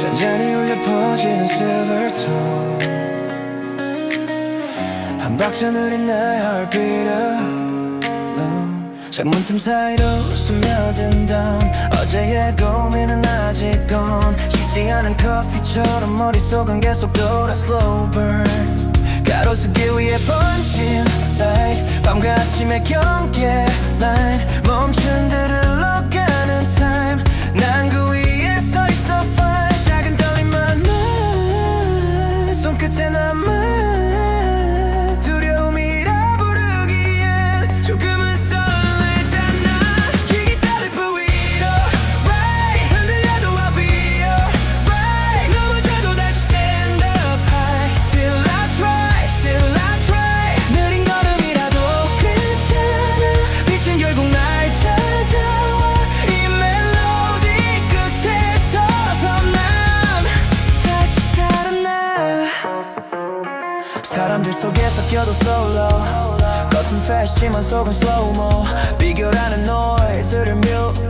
잔잔히 울려 퍼지는 silver tone. 한 박자 느린 나의 heartbeat alone. 창문틈 사이로 스며든던 어제의 고민은 아직 gone. 식지 않은 커피처럼 머릿속은 계속 돌아 slow burn. 가로수길 위에 번진 light. 밤과 아침의 경계 line. 멈춘 듯 흘러가는 time. 난 그 위에 서 있어 fine. 작은 떨림만 손끝에 남아. 두려움이라 부르기엔 조금은 설레잖아. 이 기타 리프 위로 right. 흔들려도 I'll be alright. 넘어져도 다시 stand up high. Still I try, still I try. 느린 걸음이라도 괜찮아. 빛은 결국 날 찾아와. 이 멜로디 끝에 서서 난 다시 살아나. 사람들 속에 섞여도 solo. 겉은 fast지만 속은 slow-mo. 비교라는 noise를 mute.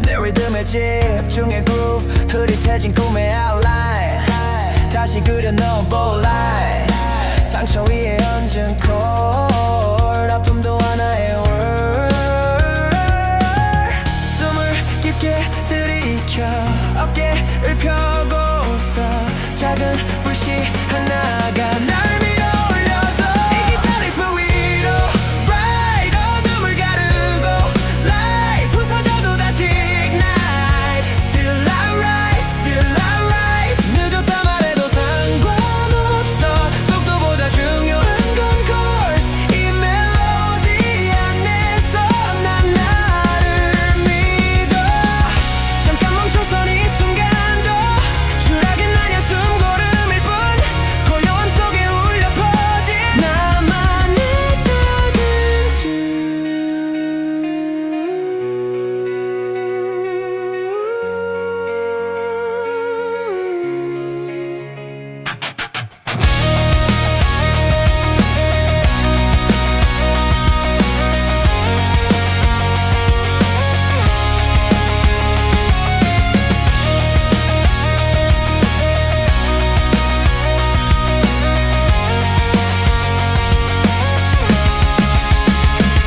내 리듬에 집중해 groove. 흐릿해진 꿈의 outline. 다시 그려놓은 bold line. 상처 위에 얹은 chord. 아픔도 하나의 word. 숨을 깊게 들이켜 어깨를 펴고서 작은 불씨 하나가 날 밀어올려도 이 기타 리프 위로 right. 어둠을 가르고 light. 부서져도 다시 ignite. Still I rise, still I rise. 늦었다 말해도 상관없어. 속도보다 중요한 건 course. 이 멜로디 안에서 난 나를 믿어. 잠깐 멈춰선 이 순간도 추락은 아니야. 숨고름일 뿐. 고요함 속에 울려 퍼진 나만의 작은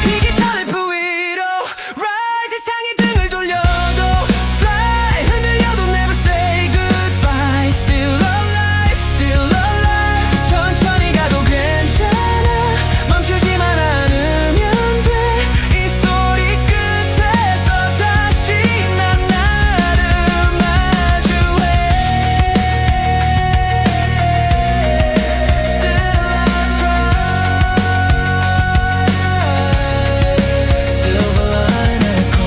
이 기타 리프 위로 rise. 세상이 등을 돌려도 fly. 흔들려도 never say goodbye. Still alive, still alive. 천천히 가도 괜찮아. 멈추지만 않으면 돼. 이 소리 끝에서 다시 난 나를 마주해. Still I try. Silver line echo.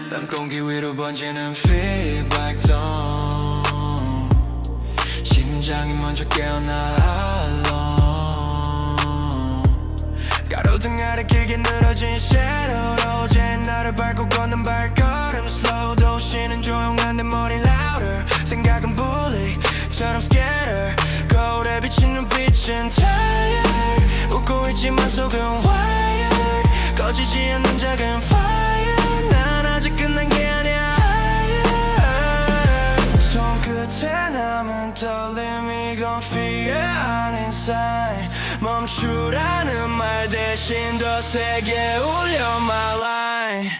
밤 공기 위로 번지는 feedback tone. 심장이 먼저 깨어나 alone. 가로 등 아래 길게 늘어진 섀도우로 제 나를 밟고 걷는 발걸음 slow 도시는 조용한데 머리 louder 생각은 bully처럼 scatter 거울에 비친 눈빛은 tired 웃고 있지만 속은 wired 꺼지지 않는 작은 fire 난 아직 끝난 게 아니야 손끝에 남은 떨림 이건 fear 아닌 sign 멈추라는 말 대신 더 세게 울려 my line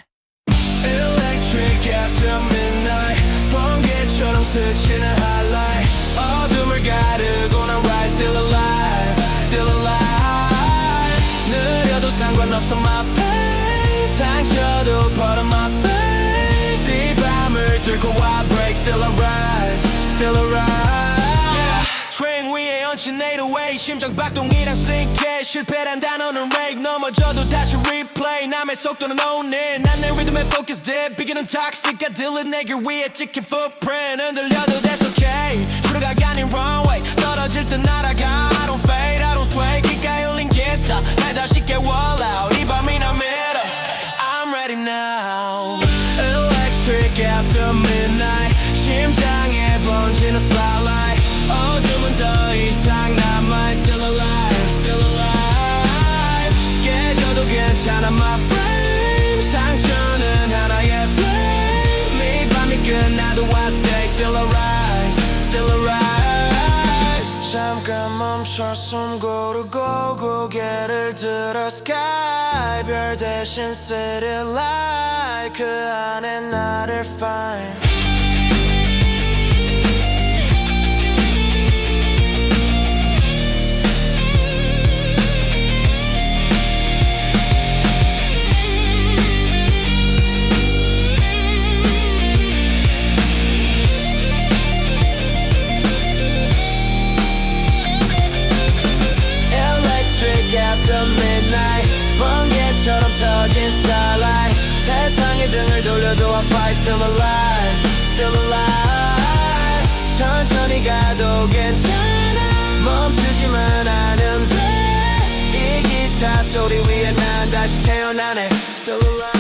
Electric after midnight 번개처럼 스치는 highlight 어둠을 가르고 난 rise still alive still alive 느려도 상관없어 my pace 상처도 part of my face 이 밤을 뚫고 I break still arise still arise yeah. 트레인 위에 얹힌 808 심장 박동이랑 싱크해 실패란 단어는 rave 넘어져도 다시 replay 남의 속도는 own it 난 내 리듬에 focused it 비기는 toxic I deal it 내게 위에 찍힌 footprint 흔들려도 that's okay 주르각 아닌 runway 떨어질 듯 날아가 I don't fade I don't sway 귓가에 울린 기타 날 다시 깨워 loud 이 밤이 나 믿어 I'm ready now Electric after midnight 심장에 번지는 spotlight 어둠은 더 이상 남아 Still alive, still alive 깨져도 괜찮아 my frame 상처는 하나의 flame 이 밤이 끝나도 I stay Still arise, still arise 잠깐 멈춰 숨 고르고 고개를 들어 sky 별 대신 city light 그 안에 나를 find After midnight 번개처럼 터진 starlight 세상의 등을 돌려도 I fight still alive still alive 천천히 가도 괜찮아 멈추지만 않으면 돼이 기타 소리 위에 난 다시 태어나네 Still alive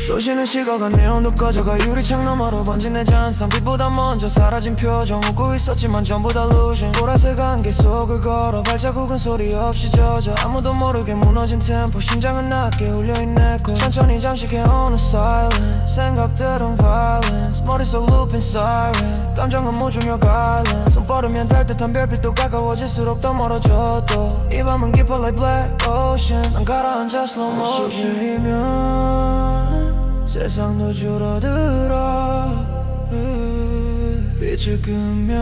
도시는 식어가 내온도 꺼져가 유리창 너머로 번진 내 잔상 빛보다 먼저 사라진 표정 웃고 있었지만 전부 다 illusion 보라색 안개 속을 걸어 발자국은 소리 없이 젖어 아무도 모르게 무너진 템포 심장은 낮게 울려있네 코 천천히 잠시 깨우는 silence 생각들은 violence 머릿속 looping siren 감정은 무중력 island 손 뻗으면 달 듯한 별빛도 가까워질수록 더 멀어져 또 이 밤은 깊어 like black ocean 난 가라앉아 slow motion 세상도 줄어들어 빛을 끄면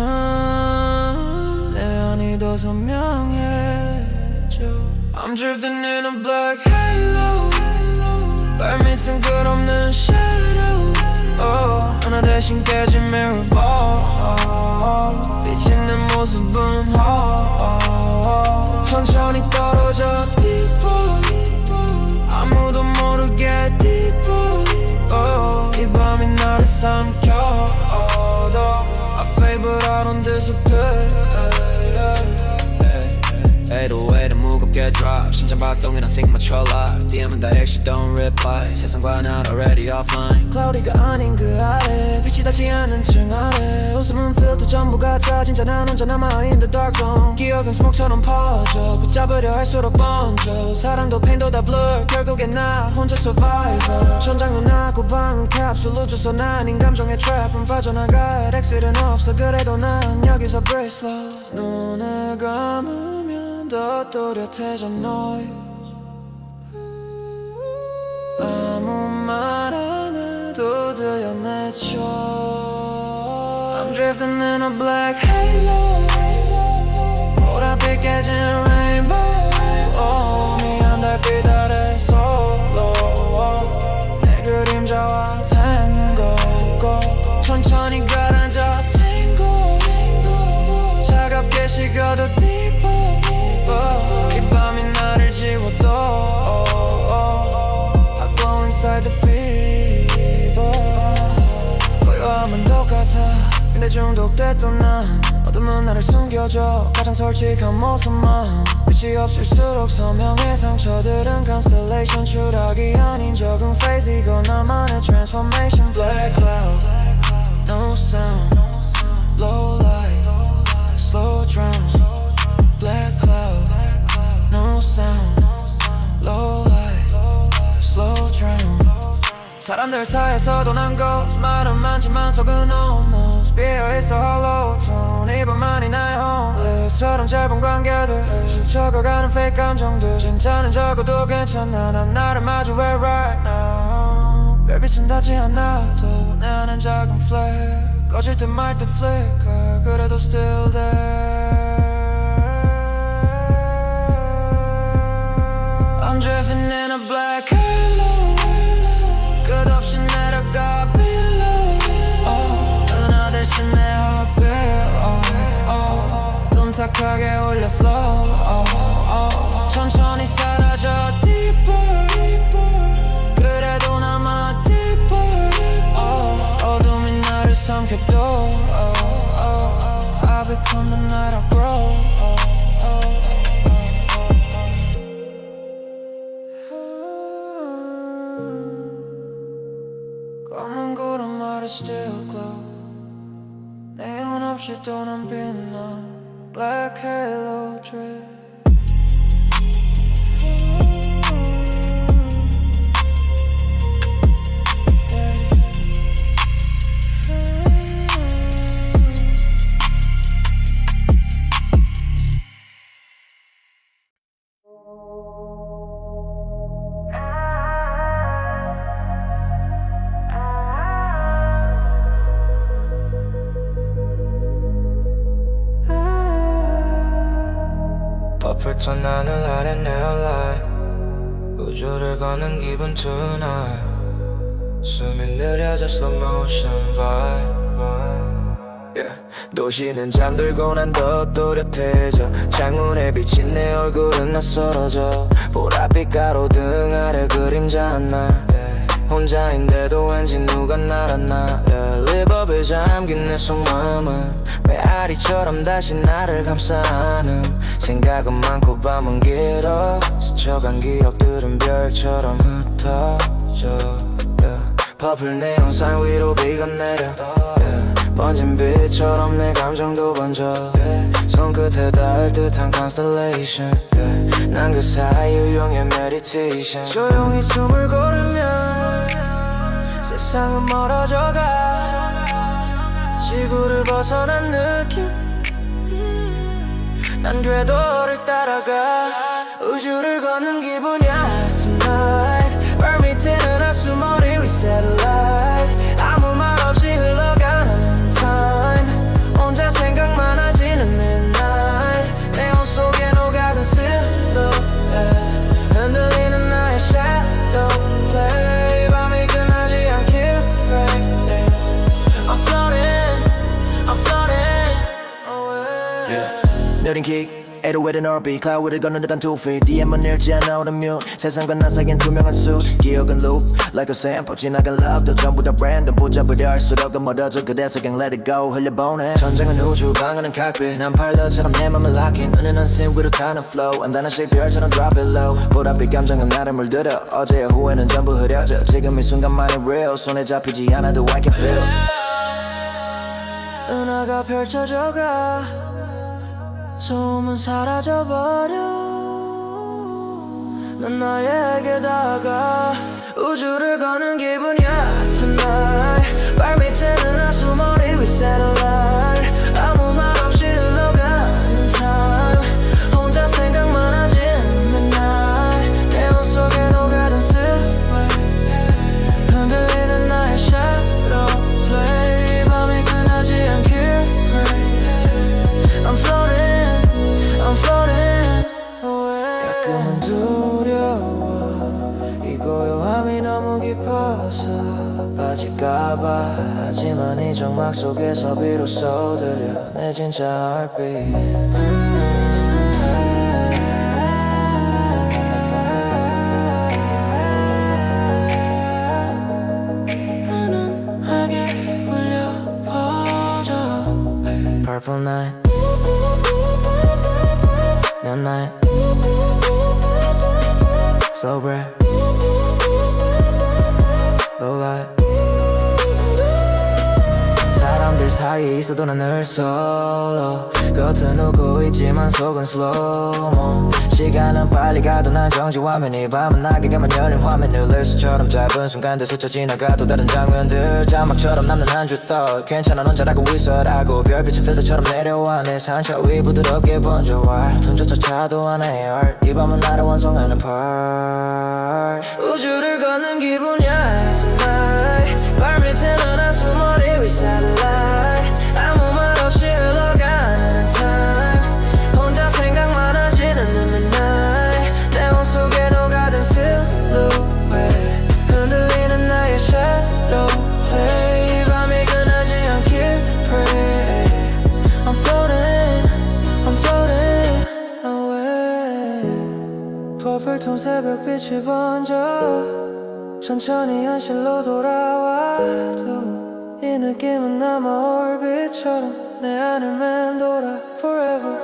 내 안이 더 선명해져 I'm drifting in a black halo 발밑은 끝없는 shadow 하나 대신 깨진 mirror ball 비친 내 모습은 천천히 떨어져 deeper 아무도 모르게 deeper 이 밤이 나를 삼켜도 I fade but I don't disappear Hey 페이드웨이도 무겁게 drop 심장 박동이랑 signature lock DM은 다 actually don't reply 세상과 난 already offline cloudy가 아닌 그 아래 빛이 닿지 않는 층 아래 웃음은 filter 전부 가짜 진짜 난 혼자 남아 in the dark zone 기억은 스모크처럼 퍼져 붙잡으려 할수록 번져 사랑도 pain도 다 blur 결국엔 나 혼자 survivor 천장은 나고 방은 캡슐 우주선 아닌 감정의 trap은 빠져나갈 exit은 없어 그래도 난 여기서 breathe slow 눈을 감으면 더 또렷해져 noise 아무 말 안 해도 들려 내 choice I'm drifting in a black halo 보랏빛 깨진 rainbow 미안 달빛 아래 solo 내 그림자와 tango 천천히 가라앉아 tingle 차갑게 식어도 deeper 이 밤이 나를 지워도 I glow inside the fever 고요함은 똑같아 근데 중독됐던 난 어둠은 나를 숨겨줘 가장 솔직한 모습만 빛이 없을수록 선명해 상처들은 constellation 추락이 아닌 적은 phase 이거 나만의 transformation black cloud no sound low light slow drown black cloud no sound low light slow drown 사람들 사이에서도 난 ghost 말은 많지만 속은 almost 비어있어 hollow tone 이번만이 나의 homeless처럼 짧은 관계들 스쳐가가는 fake 감정들 진짜는 적어도 괜찮아 난 나를 마주해 right now 별빛은 닿지 않아도 내 안엔 작은 flare 꺼질 듯 말 듯 flicker 그래도 still there I'm drifting in a black halo 끝없이 내려가 below 은하 대신 내 heartbeat 둔탁하게 울려 slow 천천히 사라져 deeper 그래도 남아 deeper 어둠이 나를 삼켜도 I become the night I grow 검은 구름 아래 still glow 내온 없이 또 난 빛나 black halo drip 퍼플톤 하늘 아래 neonlight 우주를 걷는 기분 tonight 숨이 느려져 slow motion vibe yeah. 도시는 잠들고 난 더 또렷해져 창문에 비친 내 얼굴은 낯설어져 보랏빛 가로등 아래 그림자 하나 혼자인데도 왠지 누가 날 안나 립업에 잠긴 내 속마음은 메아리처럼 다시 나를 감싸는 생각은 많고 밤은 길어 스쳐간 기억들은 별처럼 흩어져 퍼플 네온산 위로 비가 내려 번진 빛처럼 내 감정도 번져 손끝에 닿을 듯한 constellation 난 그 사이 유용의 meditation 조용히 숨을 고르면 세상은 멀어져가 지구를 벗어난 느낌 난 궤도를 따라가 우주를 걷는 기분이야 tonight 발 밑에는 하수머리 위 satellite 아무 말 없이 흘러가는 time 혼자 생각만 하지는 midnight 내온 속에 녹아든 silhouette 흔들리는 나의 shadow play 밤이 끝나지 않길 pray I'm floating away 느린 킥 808은 orbit cloud 위를 걷는 듯한 2 feet DM은 읽지 않아 오른 mute 세상과 나 사이엔 투명한 suit 기억은 loop like a sample 지나간 love도 전부 다 random 붙잡으려 할수록 더 멀어져 그래서 그냥 let it go 흘려보내 전쟁은 우주 방어는 cockpit 난 팔더처럼 내 맘을 lock in 은은한 씬 위로 타는 flow 안다는 식별처럼 drop it low 보랏빛 감정은 나를 물들여 어제의 후회는 전부 흐려져 지금 이 순간만이 real 손에 잡히지 않아도 I can feel 은하가 펼쳐져가 소음은 사라져버려 난 너에게 다가 우주를 거는 기분이야 tonight 발밑에 은하수 머리 위 satellite 아무 말 없이 흘러가는 time 혼자 생각만 하지 midnight 내맘 속에 녹아든 silhouette 흔들리는 나의 shadow play 밤이 끝나지 않길 pray I'm floating away 가끔은 두려워 이 고요함이 너무 깊어서 빠질까봐 하지만 이 정막 속에서 비로소 들려 내 진짜 heartbeat 은은하게 울려 퍼져 Purple night New night Slow breath Low light 사람들 사이에 있어도 난 늘 solo 겉은 웃고 있지만 속은 slow-mo 시간은 빨리 가도 난 정지화면 이 밤은 나게가만 열린 화면 릴리스처럼 짧은 순간들 스쳐 지나가도 다른 장면들 자막처럼 남는 한 줄 떠 괜찮아 넌 잘하고 있어라고 별빛은 필터처럼 내려와 내 상처 위 부드럽게 번져와 둔조차 차도 않아의 art 이 밤은 나를 완성하는 part 우주를 걷는 기분이야 tonight 발밑에는 한수머리 위 satellite 아무 말 없이 흘러가는 time 혼자 생각만 하지는 midnight 내 몸 속에 녹아든 silhouette 흔들리는 나의 shadow play 밤이 끝나지 않길 pray I'm floating away 퍼플톤 새벽빛이 번져 천천히 현실로 돌아와도 이 느낌은 남아 오rbit처럼 내 안을 맴돌아 forever